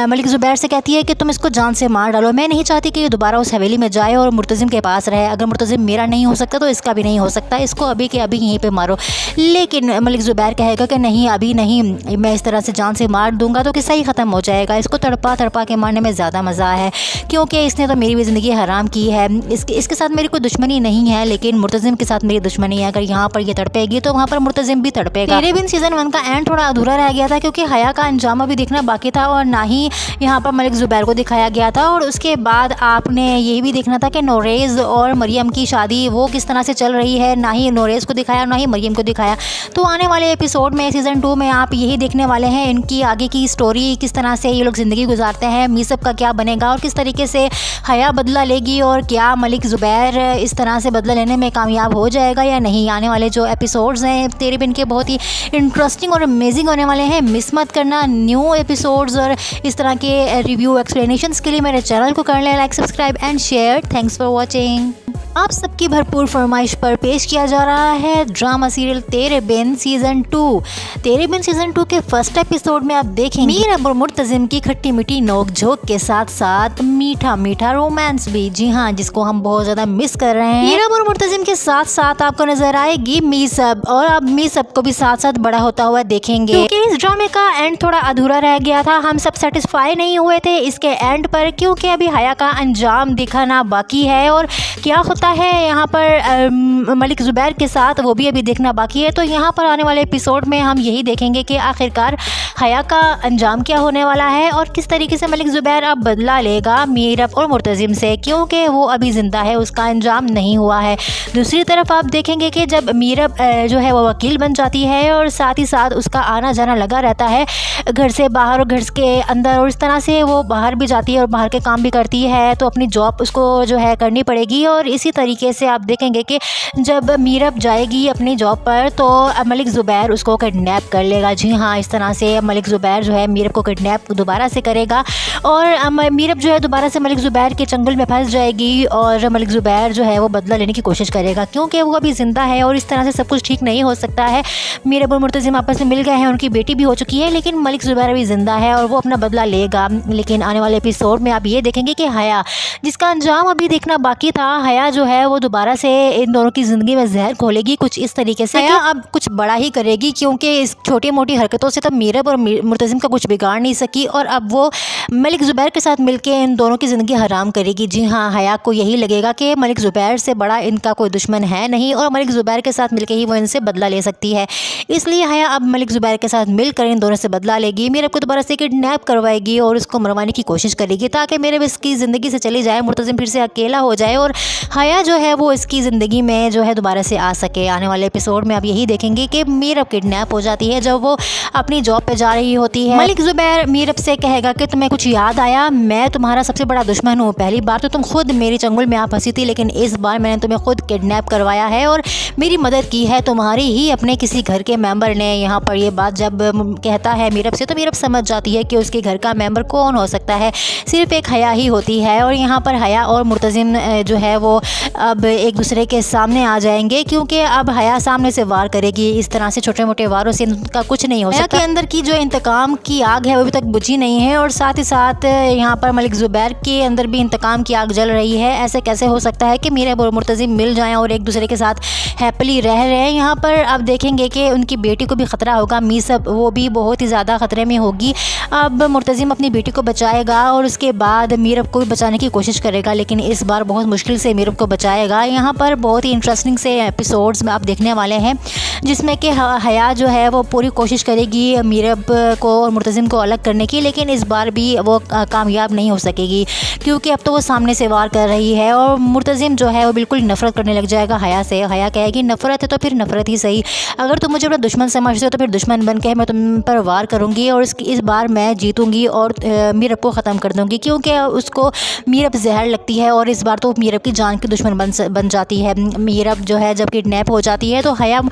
मलिक ज़ुबैर से कहती है कि तुम इसको जान से मार डालो, मैं नहीं चाहती कि ये दोबारा उस हवेली में जाए और मुर्तज़िम के पास रहे। अगर मुर्तज़िम मेरा नहीं हो सकता तो इसका भी नहीं हो सकता, इसको अभी के अभी यहीं पे मारो। लेकिन मलिक ज़ुबैर कहेगा कि नहीं, अभी नहीं, मैं इस तरह से जान से मार दूंगा तो किस्सा ही ख़त्म हो जाएगा, इसको तड़पा तड़पा के मारने में ज़्यादा मज़ा है क्योंकि इसने तो मेरी भी ज़िंदगी हराम की है। इसके साथ मेरी कोई दुश्मनी नहीं है, लेकिन मुर्तज़िम के साथ मेरी दुश्मनी है। अगर यहाँ पर ये तड़पेगी तो वहाँ पर मुर्तज़िम भी तड़पेगा। तेरे बिन सीज़न 1 का एंड थोड़ा अधूरा रह गया था क्योंकि हया का अंजाम अभी देखना बाकी था और ना ही यहाँ पर मलिक ज़ुबैर को दिखाया गया था। और उसके बाद आपने ये भी देखना था कि नोरेज़ और मरियम की शादी वो किस तरह से चल रही है, ना ही नोरेज़ को दिखाया ना ही मरियम को दिखाया। तो आने वाले एपिसोड में सीज़न 2 में आप यही देखने वाले हैं इनकी आगे की स्टोरी, किस तरह से ये लोग ज़िंदगी गुजारते हैं, मीसब का क्या बनेगा और किस तरीके से हया बदला लेगी और क्या मलिक ज़ुबैर इस तरह से बदला लेने में कामयाब हो जाएगा या नहीं। आने वाले जो एपिसोड्स हैं तेरे बिन के बहुत ही इंटरेस्टिंग और अमेजिंग होने वाले हैं। मिस मत करना न्यू एपिसोड्स और इस तरह के रिव्यू एक्सप्लेनेशंस के लिए मेरे चैनल को कर लें like, subscribe and share. Thanks for watching. आप सबकी भरपूर फरमाइश पर पेश किया जा रहा है ड्रामा सीरियल तेरे बिन सीज़न 2। तेरे बिन सीज़न 2 के फर्स्ट एपिसोड में आप देखेंगे मीरब और मुर्तज़िम की खट्टी मीठी नोक झोंक के साथ साथ मीठा मीठा रोमांस भी, जी हाँ, जिसको हम बहुत ज़्यादा मिस कर रहे हैं। मीरब और मुर्तज़िम के साथ साथ आपको नजर आएगी मीसब और आप मीसब को भी साथ साथ बड़ा होता हुआ देखेंगे क्योंकि इस ड्रामे का एंड थोड़ा अधूरा रह गया था। हम सब सेटिस्फाई नहीं हुए थे इसके एंड पर क्योंकि अभी हया का अंजाम दिखाना बाकी है और क्या होता है यहाँ पर मलिक ज़ुबैर के साथ वो भी अभी देखना बाकी है। तो यहाँ पर आने वाले एपिसोड में हम यही देखेंगे कि आखिरकार हया का अंजाम क्या होने वाला है और किस तरीके से मलिक ज़ुबैर अब बदला लेगा मीरब और मुर्तज़िम से, क्योंकि वो अभी ज़िंदा है, उसका अंजाम नहीं हुआ है। दूसरी तरफ आप देखेंगे कि जब मीरब जो है वो वकील बन जाती है और साथ ही साथ उसका आना जाना लगा रहता है घर से बाहर और घर के अंदर, और इस तरह से वो बाहर भी जाती है और बाहर के काम भी करती है, तो अपनी जॉब उसको जो है करनी पड़ेगी। और इसी तरीके से आप देखेंगे कि जब मीरब जाएगी अपनी जॉब पर तो मलिक ज़ुबैर उसको किडनैप कर लेगा। जी हाँ, इस तरह से मलिक ज़ुबैर जो है मीरब को किडनैप दोबारा से करेगा और मीरब जो है दोबारा से मलिक ज़ुबैर के चंगुल में फंस जाएगी और मलिक ज़ुबैर जो है वो बदला लेने की कोशिश करेगा क्योंकि वो अभी ज़िंदा है और इस तरह से सब कुछ ठीक नहीं हो सकता है। मीरब और मुर्तज़िम आपस में मिल गए हैं, उनकी बेटी भी हो चुकी है, लेकिन मलिक ज़ुबैर अभी ज़िंदा है और वो अपना बदला लेगा। लेकिन आने वाले एपिसोड में आप ये देखेंगे कि हया, जिसका अंजाम अभी देखना बाकी था, हया जो है वो दोबारा से इन दोनों की ज़िंदगी में जहर घोलेगी कुछ इस तरीके से हया अब कुछ बड़ा ही करेगी क्योंकि इस छोटी मोटी हरकतों से तो मीरब और मुर्तज़िम का कुछ बिगाड़ नहीं सकी और अब वो मलिक ज़ुबैर के साथ मिलकर इन दोनों की ज़िंदगी हराम करेगी। जी हाँ, हया को यही लगेगा कि मलिक ज़ुबैर से बड़ा इनका कोई दुश्मन है नहीं और मलिक ज़ुबैर के साथ मिलकर ही वो इनसे बदला ले सकती है। इसलिए हया अब मलिक ज़ुबैर के साथ मिलकर इन दोनों से बदला लेगी, मीरब को दोबारा से किडनैप करवाएगी और उसको मरवाने की कोशिश करेगी ताकि मीरब इसकी ज़िंदगी से चली जाए, मुर्तज़िम फिर से अकेला हो जाए और हया जो है वो इसकी ज़िंदगी में जो है दोबारा से आ सके। आने वाले एपिसोड में आप यही देखेंगे कि मीरब किडनैप हो जाती है जब वो अपनी जॉब पे जा रही होती है। मलिक ज़ुबैर मीरब से कहेगा कि तुम्हें कुछ याद आया, मैं तुम्हारा सबसे बड़ा दुश्मन हूँ, पहली बार तो तुम खुद मेरी चंगुल में आ फंसी थी लेकिन इस बार मैंने तुम्हें खुद किडनैप करवाया है और मेरी मदद की है तुम्हारी ही अपने किसी घर के मेंबर ने। यहाँ पर ये बात जब कहता है मीरब से तो मीरब समझ जाती है कि उसके घर का मेंबर कौन हो सकता है, सिर्फ एक हया ही होती है। और यहाँ पर हया और मुर्तज़िम जो है वो अब एक दूसरे के सामने आ जाएंगे क्योंकि अब हया सामने से वार करेगी। इस तरह से छोटे मोटे वारों से इनका कुछ नहीं हो सकता। के अंदर की जो इंतकाम की आग है वो अभी तक बुझी नहीं है और साथ ही साथ यहाँ पर मलिक ज़ुबैर के अंदर भी इंतकाम की आग जल रही है। ऐसे कैसे हो सकता है कि मीरब और मुर्तज़िम मिल जाएं और एक दूसरे के साथ हैप्पीली रह रहे हैं। यहाँ पर आप देखेंगे कि उनकी बेटी को भी ख़तरा होगा, मीसब वो भी बहुत ही ज़्यादा ख़तरे में होगी। अब मुर्तज़िम अपनी बेटी को बचाएगा और उसके बाद मीरब को भी बचाने की कोशिश करेगा, लेकिन इस बार बहुत मुश्किल से मीरब को बचाएगा। यहाँ पर बहुत ही इंटरेस्टिंग से एपिसोड्स में आप देखने वाले हैं जिसमें कि हया जो है वो पूरी कोशिश करेगी मीरब को और मुर्तज़िम को अलग करने की, लेकिन इस बार भी वो कामयाब नहीं हो सकेगी क्योंकि अब तो वो सामने से वार कर रही है और मुर्तज़िम जो है वो बिल्कुल नफरत करने लग जाएगा हया से। हया कहेगी नफरत है तो फिर नफरत ही सही, अगर तुम मुझे अपना दुश्मन समझते हो तो फिर दुश्मन बन के मैं तुम पर वार करूँगी और इस बार मैं जीतूँगी और मीरब को ख़त्म कर दूँगी क्योंकि उसको मीरब जहर लगती है और इस बार तो मीरब की जान की दुश्मन बन जाती है। मीरब जो है जब किडनैप हो जाती है तो हया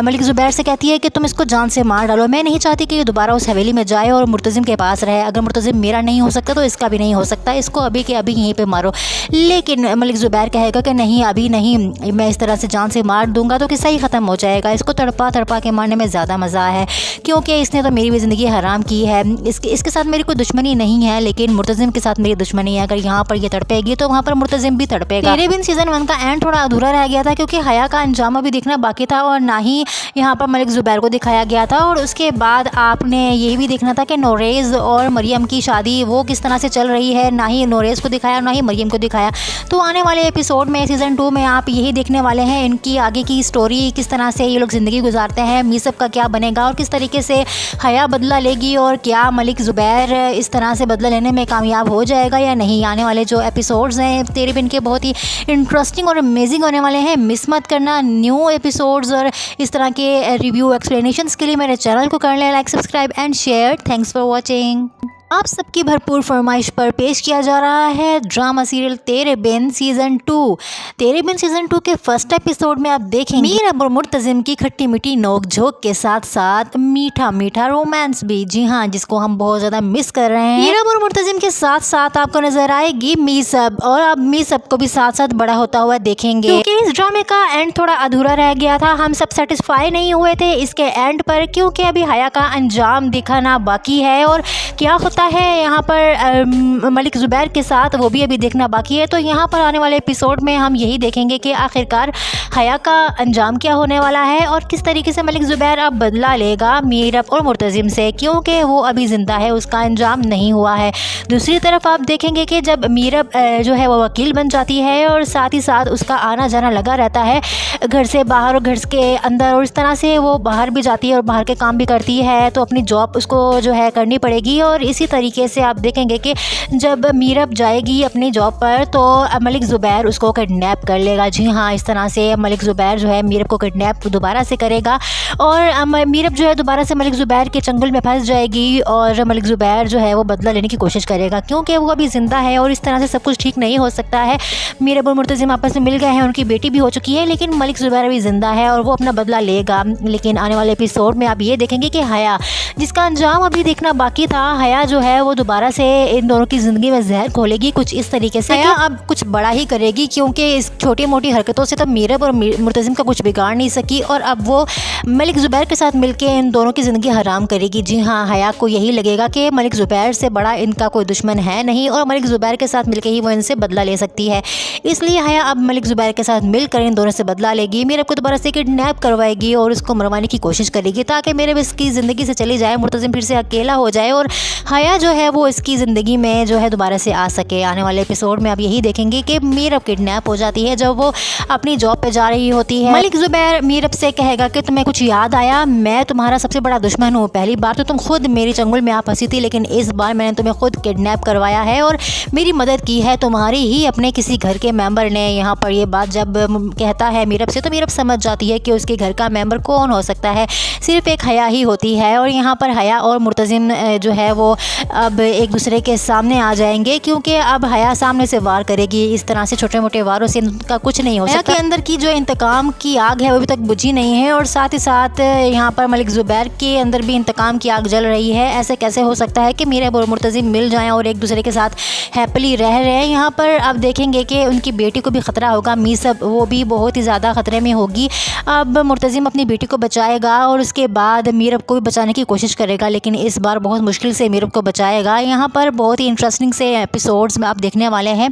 मलिक ज़ुबैर से कहती है कि तुम इसको जान से मार डालो, मैं नहीं चाहती कि ये दोबारा उस हवेली में जाए और मुर्तज़िम के पास रहे, अगर मुर्तज़िम मेरा नहीं हो सकता तो इसका भी नहीं हो सकता, इसको अभी के अभी यहीं पे मारो। लेकिन मलिक ज़ुबैर कहेगा कि नहीं अभी नहीं, मैं इस तरह से जान से मार दूंगा तो किस्सा ही ख़त्म हो जाएगा, इसको तड़पा तड़पा के मारने में ज़्यादा मज़ा है क्योंकि इसने तो मेरी भी ज़िंदगी हराम की है। इसके साथ मेरी कोई दुश्मनी नहीं है लेकिन मुर्तज़िम के साथ मेरी दुश्मनी है, अगर यहाँ पर ये तड़पेगी तो वहाँ पर मुर्तज़िम भी तड़पेगा। तेरे बिन सीजन 1 का एंड थोड़ा अधूरा रह गया था क्योंकि हया का अंजाम अभी देखना बाकी था और ना ही यहाँ पर मलिक ज़ुबैर को दिखाया गया था। और उसके बाद आपने ये भी देखना था कि नोरेज़ और मरियम की शादी वो किस तरह से चल रही है, ना ही नोरेज़ को दिखाया ना ही मरियम को दिखाया। तो आने वाले एपिसोड में सीज़न 2 में आप यही देखने वाले हैं इनकी आगे की स्टोरी, किस तरह से ये लोग ज़िंदगी गुजारते हैं, मीसब का क्या बनेगा और किस तरीके से हया बदला लेगी और क्या मलिक ज़ुबैर इस तरह से बदला लेने में कामयाब हो जाएगा या नहीं। आने वाले जो एपिसोड्स हैं तेरे बिन के बहुत ही इंटरेस्टिंग और अमेजिंग होने वाले हैं। मिस मत करना न्यू एपिसोड्स और इस तरह के रिव्यू एक्सप्लेनेशंस के लिए मेरे चैनल को कर लें like, subscribe and share. Thanks for watching. आप सबकी भरपूर फरमाइश पर पेश किया जा रहा है ड्रामा सीरियल तेरे बिन सीज़न 2। तेरे बिन सीज़न 2 के फर्स्ट एपिसोड में आप देखेंगे मीरब और मुर्तज़िम की खट्टी मीठी नोक झोंक के साथ साथ मीठा मीठा रोमांस भी, जी हाँ, जिसको हम बहुत ज़्यादा मिस कर रहे हैं। मीरब और मुर्तज़िम के साथ साथ आपको नजर आएगी मीसब और आप मीसब को भी साथ साथ बड़ा होता हुआ देखेंगे क्योंकि इस ड्रामे का एंड थोड़ा अधूरा रह गया था। हम सब सेटिस्फाई नहीं हुए थे इसके एंड पर क्योंकि अभी हया का अंजाम दिखाना बाकी है और क्या होता है यहाँ पर मलिक ज़ुबैर के साथ वो भी अभी देखना बाकी है। तो यहाँ पर आने वाले एपिसोड में हम यही देखेंगे कि आखिरकार हया का अंजाम क्या होने वाला है और किस तरीके से मलिक ज़ुबैर अब बदला लेगा मीरब और मुर्तज़िम से क्योंकि वो अभी ज़िंदा है, उसका अंजाम नहीं हुआ है। दूसरी तरफ आप देखेंगे कि जब मीरब जो है वो वकील बन जाती है और साथ ही साथ उसका आना जाना लगा रहता है घर से बाहर और घर के अंदर और इस तरह से वो बाहर भी जाती है और बाहर के काम भी करती है, तो अपनी जॉब उसको जो है करनी पड़ेगी। और इसी तरीके से आप देखेंगे कि जब मीरब जाएगी अपनी जॉब पर तो मलिक ज़ुबैर उसको किडनैप कर लेगा। जी हाँ, इस तरह से मलिक ज़ुबैर जो है मीरब को किडनैप दोबारा से करेगा और मीरब जो है दोबारा से मलिक ज़ुबैर के चंगुल में फंस जाएगी और मलिक ज़ुबैर जो है वो बदला लेने की कोशिश करेगा क्योंकि वो अभी ज़िंदा है और इस तरह से सब कुछ ठीक नहीं हो सकता है। मीरब और मुर्तज़िम आपस में मिल गए हैं, उनकी बेटी भी हो चुकी है, लेकिन मलिक ज़ुबैर अभी ज़िंदा है और वो अपना बदला लेगा। लेकिन आने वाले एपिसोड में आप ये देखेंगे कि हया, जिसका अंजाम अभी देखना बाकी था, हया जो है वो दोबारा से इन दोनों की ज़िंदगी में जहर खोलेगी कुछ इस तरीके से। हया अब कुछ बड़ा ही करेगी क्योंकि इस छोटी मोटी हरकतों से तो मीरब और मुर्तज़िम का कुछ बिगाड़ नहीं सकी और अब वो मलिक ज़ुबैर के साथ मिलकर इन दोनों की ज़िंदगी हराम करेगी। जी हाँ, हया को यही लगेगा कि मलिक ज़ुबैर से बड़ा इनका कोई दुश्मन है नहीं और मलिक ज़ुबैर के साथ मिलकर ही वो इनसे बदला ले सकती है। इसलिए हया अब मलिक ज़ुबैर के साथ मिलकर इन दोनों से बदला लेगी, मीरब को दोबारा से किडनैप करवाएगी और उसको मरवाने की कोशिश करेगी ताकि मीरब इसकी ज़िंदगी से चली जाए, मुर्तज़िम फिर से अकेला हो जाए और हया जो है वो इसकी ज़िंदगी में जो है दोबारा से आ सके। आने वाले एपिसोड में आप यही देखेंगे कि मीरब किडनैप हो जाती है जब वो अपनी जॉब पे जा रही होती है। मलिक ज़ुबैर मीरब से कहेगा कि तुम्हें कुछ याद आया, मैं तुम्हारा सबसे बड़ा दुश्मन हूँ, पहली बार तो तुम खुद मेरी चंगुल में आ फंसी थी लेकिन इस बार मैंने तुम्हें खुद किडनैप करवाया है और मेरी मदद की है तुम्हारी ही अपने किसी घर के मेंबर ने। यहाँ पर ये बात जब कहता है मीरब से तो मीरब समझ जाती है कि उसके घर का मेंबर कौन हो सकता है, सिर्फ एक हया ही होती है। और यहाँ पर हया और मुर्तज़िम जो है वो अब एक दूसरे के सामने आ जाएंगे क्योंकि अब हया सामने से वार करेगी। इस तरह से छोटे मोटे वारों से इनका कुछ नहीं हो सकता। के अंदर की जो इंतकाम की आग है वो अभी तक बुझी नहीं है और साथ ही साथ यहाँ पर मलिक ज़ुबैर के अंदर भी इंतकाम की आग जल रही है। ऐसे कैसे हो सकता है कि मीरब और मुर्तज़िम मिल जाएं और एक दूसरे के साथ हैप्पीली रह रहे हैं। यहाँ पर आप देखेंगे कि उनकी बेटी को भी ख़तरा होगा, मीसब वो भी बहुत ही ज़्यादा ख़तरे में होगी। अब मुर्तज़िम अपनी बेटी को बचाएगा और उसके बाद मीरब को भी बचाने की कोशिश करेगा लेकिन इस बार बहुत मुश्किल से मीरब को बचाएगा। यहाँ पर बहुत ही इंटरेस्टिंग से एपिसोड्स में आप देखने वाले हैं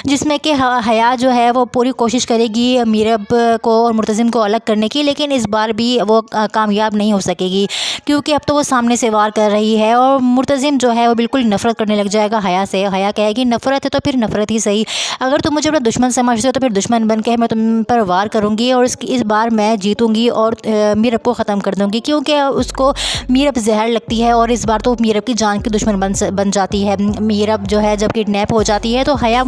जिसमें कि हया जो है वो पूरी कोशिश करेगी मीरब को और मुर्तज़िम को अलग करने की, लेकिन इस बार भी वो कामयाब नहीं हो सकेगी क्योंकि अब तो वो सामने से वार कर रही है और मुर्तज़िम जो है वो बिल्कुल नफ़रत करने लग जाएगा हया से। हया कहेगी नफ़रत है तो फिर नफ़रत ही सही, अगर तुम मुझे अपना दुश्मन समझते हो तो फिर दुश्मन बन के मैं तुम पर वार करूँगी और इस बार मैं जीतूँगी और मीरब को ख़त्म कर दूँगी क्योंकि उसको मीरब जहर लगती है और इस बार तो मीरब की जान की दुश्मन बन जाती है। मीरब जो है जब किडनैप हो जाती है तो हया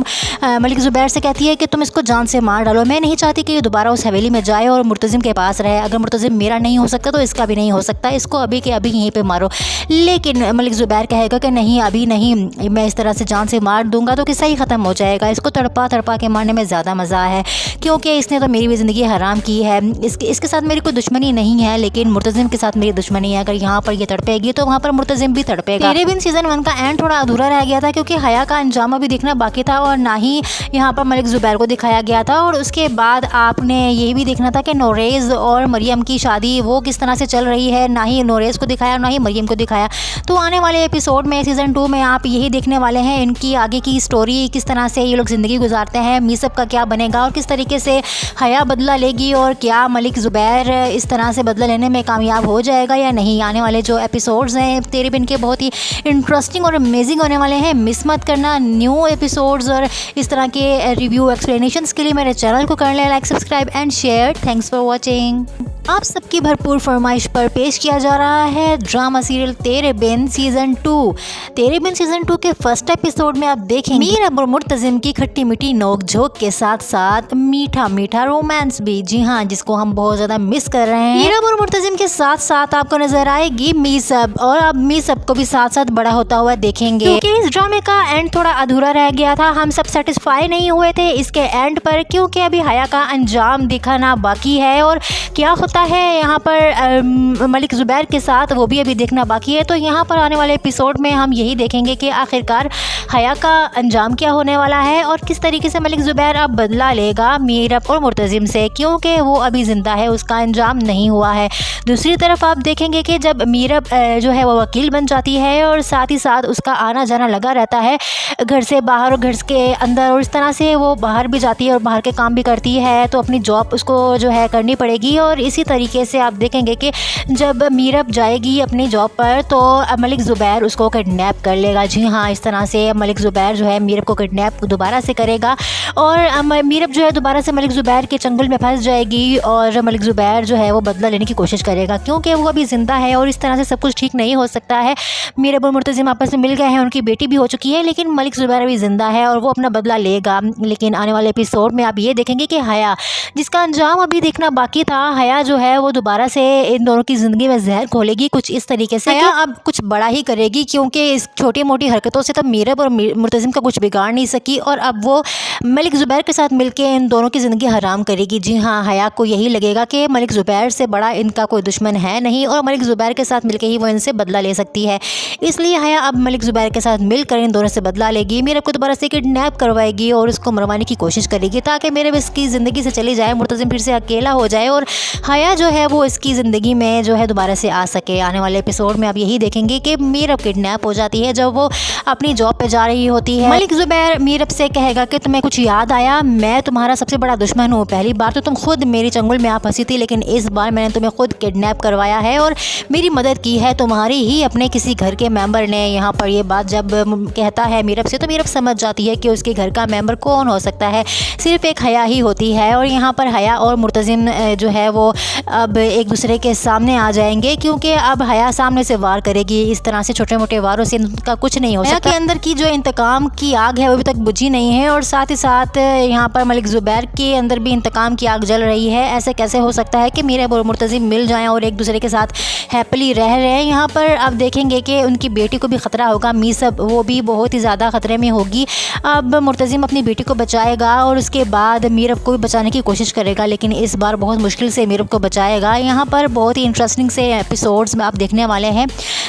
मलिक ज़ुबैर से कहती है कि तुम इसको जान से मार डालो, मैं नहीं चाहती कि ये दोबारा उस हवेली में जाए और मुर्तज़िम के पास रहे। अगर मुर्तज़िम मेरा नहीं हो सकता तो इसका भी नहीं हो सकता, इसको अभी के अभी यहीं पे मारो। लेकिन मलिक ज़ुबैर कहेगा कि नहीं अभी नहीं, मैं इस तरह से जान से मार दूंगा तो किस्सा ही ख़त्म हो जाएगा, इसको तड़पा तड़पा के मारने में ज़्यादा मज़ा है क्योंकि इसने तो मेरी भी ज़िंदगी हराम की है। इसके साथ मेरी कोई दुश्मनी नहीं है लेकिन मुर्तज़िम के साथ मेरी दुश्मनी है, अगर यहाँ पर ये तड़पेगी तो वहाँ पर मुर्तज़िम भी तड़पेगा। तेरे बिन सीज़न 1 का एंड थोड़ा अधूरा रह गया था क्योंकि हया का अंजाम अभी देखना बाकी था और ना ही यहाँ पर मलिक ज़ुबैर को दिखाया गया था। और उसके बाद आपने ये भी देखना था कि नोरेज़ और मरियम की शादी वो किस तरह से चल रही है, ना ही नोरेज़ को दिखाया ना ही मरियम को दिखाया। तो आने वाले एपिसोड में सीज़न 2 में आप यही देखने वाले हैं इनकी आगे की स्टोरी, किस तरह से ये लोग ज़िंदगी गुजारते हैं, मीसब का क्या बनेगा और किस तरीके से हया बदला लेगी और क्या मलिक ज़ुबैर इस तरह से बदला लेने में कामयाब हो जाएगा या नहीं। आने वाले जो एपिसोड्स हैं तेरे बिन के बहुत ही इंटरेस्टिंग और अमेजिंग होने वाले हैं। मिस मत करना न्यू एपिसोड्स और इस तरह के रिव्यू एक्सप्लेनेशंस के लिए मेरे चैनल को कर लें like, subscribe and share. Thanks for watching. आप सबकी भरपूर फरमाइश पर पेश किया जा रहा है ड्रामा सीरियल तेरे बिन सीज़न 2। तेरे बिन सीज़न 2 के फर्स्ट एपिसोड में आप देखेंगे मीरब और मुर्तज़िम की खट्टी मीठी नोक झोंक के साथ साथ मीठा मीठा रोमांस भी, जी हाँ, जिसको हम बहुत ज़्यादा मिस कर रहे हैं। मीरब और मुर्तज़िम के साथ साथ आपको नजर आएगी मीसब और आप मीसब को भी साथ साथ बड़ा होता हुआ देखेंगे क्योंकि इस ड्रामे का एंड थोड़ा अधूरा रह गया था। हम सब सेटिस्फाई नहीं हुए थे इसके एंड पर क्योंकि अभी हया का अंजाम दिखाना बाकी है और क्या होता है यहाँ पर मलिक ज़ुबैर के साथ वो भी अभी देखना बाकी है। तो यहाँ पर आने वाले एपिसोड में हम यही देखेंगे कि आखिरकार हया का अंजाम क्या होने वाला है और किस तरीके से मलिक ज़ुबैर अब बदला लेगा मीरब और मुर्तज़िम से, क्योंकि वो अभी ज़िंदा है, उसका अंजाम नहीं हुआ है। दूसरी तरफ आप देखेंगे कि जब मीरब जो है वो वकील बन जाती है और साथ ही साथ उसका आना जाना लगा रहता है घर से बाहर और घर के अंदर, और इस तरह से वो बाहर भी जाती है और बाहर के काम भी करती है, तो अपनी जॉब उसको जो है करनी पड़ेगी। और इसी तरीके से आप देखेंगे कि जब मीरब जाएगी अपनी जॉब पर तो मलिक ज़ुबैर उसको किडनैप कर लेगा। जी हाँ, इस तरह से मलिक ज़ुबैर जो है मीरब को किडनैप दोबारा से करेगा और मीरब जो है दोबारा से मलिक ज़ुबैर के चंगुल में फंस जाएगी और मलिक ज़ुबैर जो है वो बदला लेने की कोशिश करेगा क्योंकि वो अभी ज़िंदा है और इस तरह से सब कुछ ठीक नहीं हो सकता है। मीरब और मुर्तज़िम आपस में मिल गए हैं, उनकी बेटी भी हो चुकी है, लेकिन मलिक ज़ुबैर अभी ज़िंदा है और वो अपना बदला लेगा। लेकिन आने वाले एपिसोड में आप ये देखेंगे कि हया, जिसका अंजाम अभी देखना बाकी था, हया जो है वो दोबारा से इन दोनों की ज़िंदगी में जहर घोलेगी कुछ इस तरीके से। हया अब कुछ बड़ा ही करेगी क्योंकि इस छोटी मोटी हरकतों से तो मीरब और मुर्तज़िम का कुछ बिगाड़ नहीं सकी और अब वो मलिक ज़ुबैर के साथ मिलकर इन दोनों की ज़िंदगी हराम करेगी। जी हाँ, हया को यही लगेगा कि मलिक ज़ुबैर से बड़ा इनका कोई दुश्मन है नहीं और मलिक ज़ुबैर के साथ मिलकर ही वो इनसे बदला ले सकती है। इसलिए हया अब मलिक ज़ुबैर के साथ मिलकर इन दोनों से बदला लेगी, मीरब को दोबारा से किडनैप करवाएगी और उसको मरवाने की कोशिश करेगी ताकि मीरब इसकी ज़िंदगी से चली जाए, मुर्तज़िम फिर से अकेला हो जाए और हया जो है वो इसकी ज़िंदगी में जो है दोबारा से आ सके। आने वाले एपिसोड में आप यही देखेंगे कि मीरब किडनैप हो जाती है जब वो अपनी जॉब पे जा रही होती है। मलिक ज़ुबैर मीरब से कहेगा कि तुम्हें कुछ याद आया, मैं तुम्हारा सबसे बड़ा दुश्मन हूँ, पहली बार तो तुम खुद मेरी चंगुल में आ फंसी थी, लेकिन इस बार मैंने तुम्हें खुद किडनैप करवाया है और मेरी मदद की है तुम्हारी ही अपने किसी घर के मेंबर ने। यहाँ पर ये बात जब कहता है मीरब से तो मीरब समझ जाती है कि उसके घर का मेंबर कौन हो सकता है, सिर्फ एक हया ही होती है। और यहाँ पर हया और मुर्तज़िम जो है वो अब एक दूसरे के सामने आ जाएंगे क्योंकि अब हया सामने से वार करेगी। इस तरह से छोटे मोटे वारों से इनका कुछ नहीं हो सकता। के अंदर की जो इंतकाम की आग है वो अभी तक बुझी नहीं है और साथ ही साथ यहाँ पर मलिक ज़ुबैर के अंदर भी इंतकाम की आग जल रही है। ऐसे कैसे हो सकता है कि मीरब और मुर्तज़िम मिल जाएं और एक दूसरे के साथ हैप्पीली रह रहे हैं। यहाँ पर आप देखेंगे कि उनकी बेटी को भी ख़तरा होगा, मीसब वो भी बहुत ही ज़्यादा ख़तरे में होगी। अब मुर्तज़िम अपनी बेटी को बचाएगा और उसके बाद मीरब को भी बचाने की कोशिश करेगा, लेकिन इस बार बहुत मुश्किल से मीरब को बचाएगा। यहाँ पर बहुत ही इंटरेस्टिंग से एपिसोड्स में आप देखने वाले हैं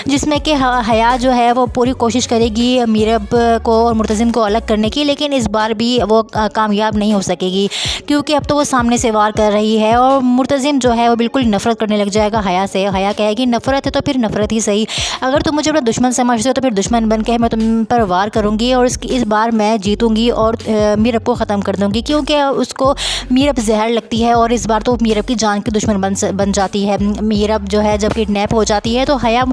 जिसमें कि हया जो है वो पूरी कोशिश करेगी मीरब को और मुर्तज़िम को अलग करने की, लेकिन इस बार भी वो कामयाब नहीं हो सकेगी क्योंकि अब तो वो सामने से वार कर रही है और मुर्तज़िम जो है वो बिल्कुल नफ़रत करने लग जाएगा हया से। हया कहेगी नफ़रत है तो फिर नफ़रत ही सही, अगर तुम मुझे अपना दुश्मन समझते हो तो फिर दुश्मन बन के मैं तुम पर वार करूँगी और इस बार मैं जीतूँगी और मीरब को ख़त्म कर दूँगी क्योंकि उसको मीरब जहर लगती है और इस बार तो मीरब की जान की दुश्मन बन जाती है। मीरब जो है जब किडनैप हो जाती है तो हया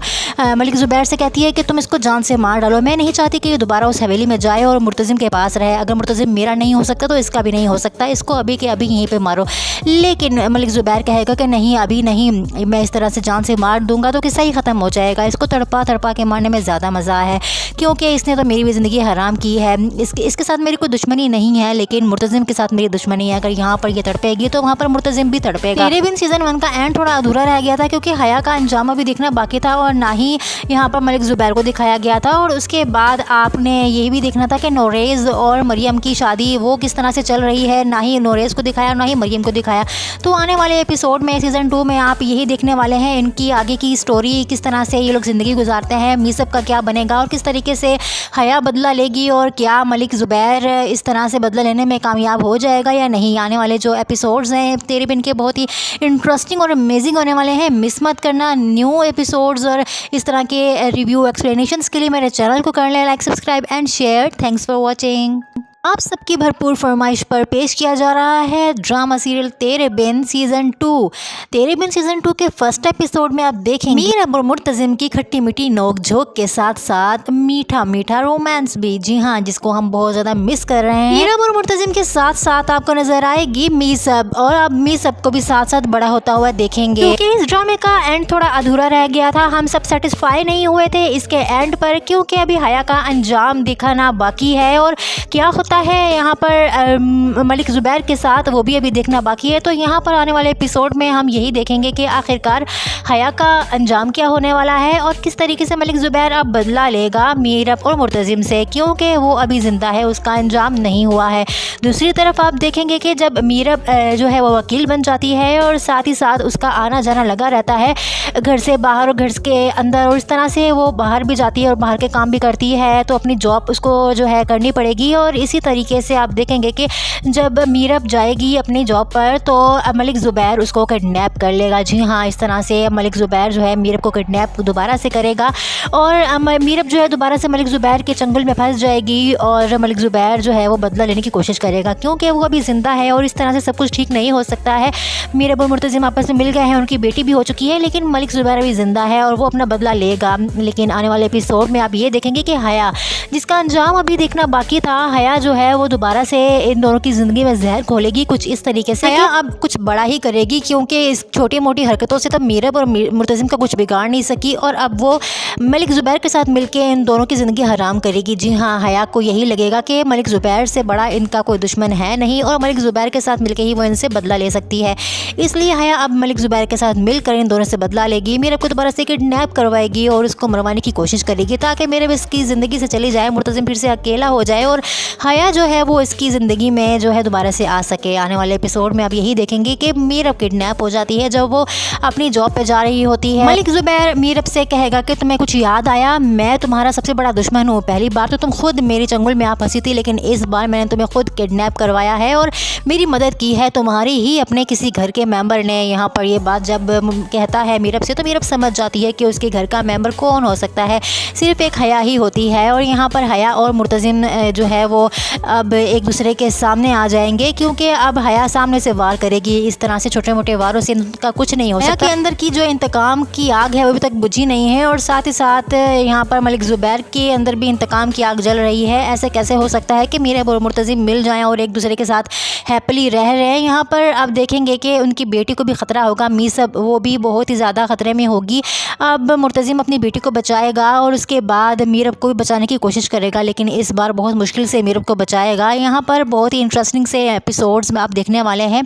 मलिक ज़ुबैर से कहती है कि तुम इसको जान से मार डालो, मैं नहीं चाहती कि ये दोबारा उस हवेली में जाए और मुर्तज़िम के पास रहे। अगर मुर्तज़िम मेरा नहीं हो सकता तो इसका भी नहीं हो सकता, इसको अभी के अभी यहीं पे मारो। लेकिन मलिक ज़ुबैर कहेगा कि नहीं, अभी नहीं, मैं इस तरह से जान से मार दूंगा तो किस्सा ही ख़त्म हो जाएगा, इसको तड़पा तड़पा के मारने में ज़्यादा मज़ा है क्योंकि इसने तो मेरी भी ज़िंदगी हराम की है। इसके साथ मेरी कोई दुश्मनी नहीं है, लेकिन मुर्तज़िम के साथ मेरी दुश्मनी है। अगर यहाँ पर ये तड़पेगी तो वहाँ पर मुर्तज़िम भी तड़पेगा। तेरे बिन सीज़न 1 का एंड थोड़ा अधूरा रह गया था, क्योंकि हया का अंजाम अभी देखना बाकी था और ना ही यहाँ पर मलिक ज़ुबैर को दिखाया गया था। और उसके बाद आपने ये भी देखना था कि नोरेज़ और मरियम की शादी वो किस तरह से चल रही है। ना ही नोरेज़ को दिखाया, ना ही मरियम को दिखाया। तो आने वाले एपिसोड में सीज़न 2 में आप यही देखने वाले हैं, इनकी आगे की स्टोरी, किस तरह से ये लोग ज़िंदगी गुजारते हैं, मीसब का क्या बनेगा और किस तरीके से हया बदला लेगी, और क्या मलिक ज़ुबैर इस तरह से बदला लेने में कामयाब हो जाएगा या नहीं। आने वाले जो एपिसोड्स हैं तेरे बिन के बहुत ही इंटरेस्टिंग और अमेजिंग होने वाले हैं। मिस मत करना न्यू एपिसोड्स और इस तरह के रिव्यू एक्सप्लेनेशंस के लिए मेरे चैनल को कर लें like, subscribe and share. Thanks for watching. आप सबकी भरपूर फरमाइश पर पेश किया जा रहा है ड्रामा सीरियल तेरे बिन सीज़न 2। तेरे बिन सीज़न 2 के फर्स्ट एपिसोड में आप देखेंगे मीरब और मुर्तज़िम की खट्टी मीठी नोक झोंक के साथ साथ मीठा मीठा रोमांस भी। जी हाँ, जिसको हम बहुत ज़्यादा मिस कर रहे हैं। मीरब और मुर्तज़िम के साथ साथ आपको नजर आएगी मीसब, और अब मीसब को भी साथ साथ बड़ा होता हुआ देखेंगे, क्योंकि इस ड्रामे का एंड थोड़ा अधूरा रह गया था। हम सब सेटिस्फाई नहीं हुए थे इसके एंड पर, क्योंकि अभी हया का अंजाम दिखाना बाकी है और क्या होता है यहाँ पर मलिक ज़ुबैर के साथ वो भी अभी देखना बाकी है। तो यहाँ पर आने वाले एपिसोड में हम यही देखेंगे कि आखिरकार हया का अंजाम क्या होने वाला है और किस तरीके से मलिक ज़ुबैर अब बदला लेगा मीरब और मुर्तज़िम से, क्योंकि वो अभी ज़िंदा है, उसका अंजाम नहीं हुआ है। दूसरी तरफ आप देखेंगे कि जब मीरब जो है वो वकील बन जाती है और साथ ही साथ उसका आना जाना लगा रहता है घर से बाहर और घर के अंदर, और इस तरह से वो बाहर भी जाती है और बाहर के काम भी करती है, तो अपनी जॉब उसको जो है करनी पड़ेगी। और इसी तरीके से आप देखेंगे कि जब मीरब जाएगी अपनी जॉब पर तो मलिक ज़ुबैर उसको किडनैप कर लेगा। जी हाँ, इस तरह से मलिक ज़ुबैर जो है मीरब को किडनैप दोबारा से करेगा और मीरब जो है दोबारा से मलिक ज़ुबैर के चंगुल में फंस जाएगी और मलिक ज़ुबैर जो है वो बदला लेने की कोशिश करेगा, क्योंकि वो अभी ज़िंदा है और इस तरह से सब कुछ ठीक नहीं हो सकता है। मीरब और मुर्तज़िम आपस में मिल गए हैं, उनकी बेटी भी हो चुकी है, लेकिन मलिक ज़ुबैर अभी ज़िंदा है और वो अपना बदला लेगा। लेकिन आने वाले एपिसोड में आप ये देखेंगे कि हया, जिसका अंजाम अभी देखना बाकी था, हया जो है वो दोबारा से इन दोनों की ज़िंदगी में जहर घोलेगी कुछ इस तरीके से। हया अब कुछ बड़ा ही करेगी, क्योंकि इस छोटी मोटी हरकतों से तब मीरब और मुर्तज़िम का कुछ बिगाड़ नहीं सकी और अब वो मलिक ज़ुबैर के साथ मिलकर इन दोनों की ज़िंदगी हराम करेगी। जी हाँ, हया को यही लगेगा कि मलिक ज़ुबैर से बड़ा इनका कोई दुश्मन है नहीं और मलिक ज़ुबैर के साथ मिलकर ही वो इनसे बदला ले सकती है। इसलिए हया अब मलिक ज़ुबैर के साथ मिलकर इन दोनों से बदला लेगी, मीरब को दोबारा से किडनैप करवाएगी और उसको मरवाने की कोशिश करेगी, ताकि मीरब इसकी ज़िंदगी से चली जाए, मुर्तज़िम फिर से अकेला हो जाए और हया जो है वो इसकी ज़िंदगी में जो है दोबारा से आ सके। आने वाले एपिसोड में आप यही देखेंगे कि मीरब किडनैप हो जाती है जब वो अपनी जॉब पे जा रही होती है। मलिक ज़ुबैर मीरब से कहेगा कि तुम्हें कुछ याद आया, मैं तुम्हारा सबसे बड़ा दुश्मन हूँ। पहली बार तो तुम खुद मेरी चंगुल में आ फंसी थी, लेकिन इस बार मैंने तुम्हें खुद किडनैप करवाया है और मेरी मदद की है तुम्हारी ही अपने किसी घर के मेंबर ने। यहाँ पर ये बात जब कहता है मीरब से, तो मीरब समझ जाती है कि उसके घर का मेंबर कौन हो सकता है, सिर्फ एक हया ही होती है। और यहाँ पर हया और मुर्तज़िम जो है वो अब एक दूसरे के सामने आ जाएंगे, क्योंकि अब हया सामने से वार करेगी। इस तरह से छोटे मोटे वारों से इनका कुछ नहीं हो सकता। हया के अंदर की जो इंतकाम की आग है वो अभी तक बुझी नहीं है और साथ ही साथ यहाँ पर मलिक ज़ुबैर के अंदर भी इंतकाम की आग जल रही है। ऐसे कैसे हो सकता है कि मीरब और मुर्तज़िम मिल जाएं और एक दूसरे के साथ हैप्पीली रह रहे हैं। यहाँ पर अब देखेंगे कि उनकी बेटी को भी ख़तरा होगा, मीसब वो भी बहुत ही ज़्यादा ख़तरे में होगी। अब मुर्तज़िम अपनी बेटी को बचाएगा और उसके बाद मीरब को भी बचाने की कोशिश करेगा, लेकिन इस बार बहुत मुश्किल से मीरब को बचाएगा। यहाँ पर बहुत ही इंटरेस्टिंग से एपिसोड्स में आप देखने वाले हैं,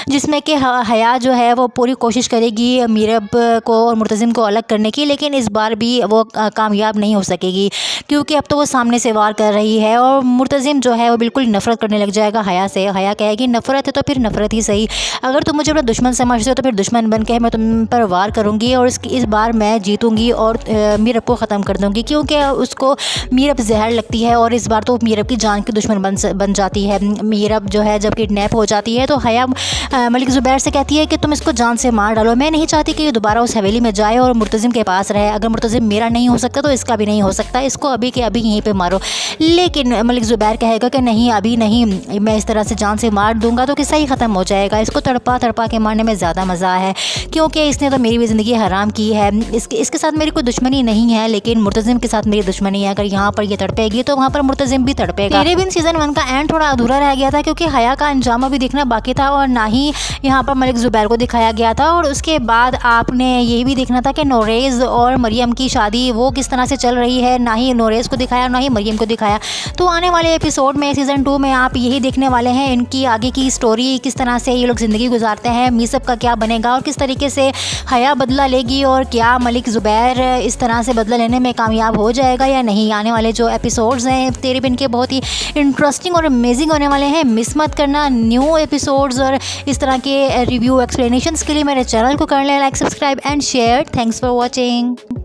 जिसमें कि हया जो है वो पूरी कोशिश करेगी मीरब को और मुर्तज़िम को अलग करने की, लेकिन इस बार भी वो कामयाब नहीं हो सकेगी, क्योंकि अब तो वो सामने से वार कर रही है और मुर्तज़िम जो है वो बिल्कुल नफ़रत करने लग जाएगा हया से। हया कहेगी नफ़रत है तो फिर नफ़रत ही सही, अगर तुम मुझे अपना दुश्मन समझते हो तो फिर दुश्मन बन के मैं तुम पर वार करूँगी और इस बार मैं जीतूँगी और मीरब को ख़त्म कर दूँगी, क्योंकि उसको मीरब जहर लगती है और इस बार तो मीरब की जान की दुश्मन बन जाती है। मीरब जो है जब किडनैप हो जाती है तो हया मलिक ज़ुबैर से कहती है कि तुम इसको जान से मार डालो, मैं नहीं चाहती कि ये दोबारा उस हवेली में जाए और मुर्तज़िम के पास रहे। अगर मुर्तज़िम मेरा नहीं हो सकता तो इसका भी नहीं हो सकता, इसको अभी के अभी यहीं पे मारो। लेकिन मलिक ज़ुबैर कहेगा कि नहीं, अभी नहीं, मैं इस तरह से जान से मार दूंगा तो किस्सा ही ख़त्म हो जाएगा, इसको तड़पा तड़पा के मारने में ज़्यादा मज़ा है, क्योंकि इसने तो मेरी भी ज़िंदगी हराम की है। इसके साथ मेरी कोई दुश्मनी नहीं है, लेकिन मुर्तज़िम के साथ मेरी दुश्मनी है। अगर यहाँ पर ये तड़पेगी तो वहाँ पर मुर्तज़िम भी तड़पेगा। तेरे बिन लेकिन सीज़न 1 का एंड थोड़ा अधूरा रह गया था क्योंकि हया का अंजाम अभी देखना बाकी था और ना ही यहाँ पर मलिक ज़ुबैर को दिखाया गया था। और उसके बाद आपने ये भी देखना था कि नोरेज़ और मरियम की शादी वो किस तरह से चल रही है, ना ही नोरेज़ को दिखाया ना ही मरियम को दिखाया। तो आने वाले एपिसोड में सीज़न 2 में आप यही देखने वाले हैं इनकी आगे की स्टोरी, किस तरह से ये लोग ज़िंदगी गुजारते हैं, मीसब का क्या बनेगा और किस तरीके से हया बदला लेगी और क्या मलिक ज़ुबैर इस तरह से बदला लेने में कामयाब हो जाएगा या नहीं। आने वाले जो एपिसोड्स हैं तेरे बिन के बहुत ही इंटरेस्टिंग और अमेजिंग होने वाले हैं, मिस मत करना। न्यू एपिसोड्स और इस तरह के रिव्यू एक्सप्लेनेशंस के लिए मेरे चैनल को कर लें like, subscribe and share. Thanks for watching.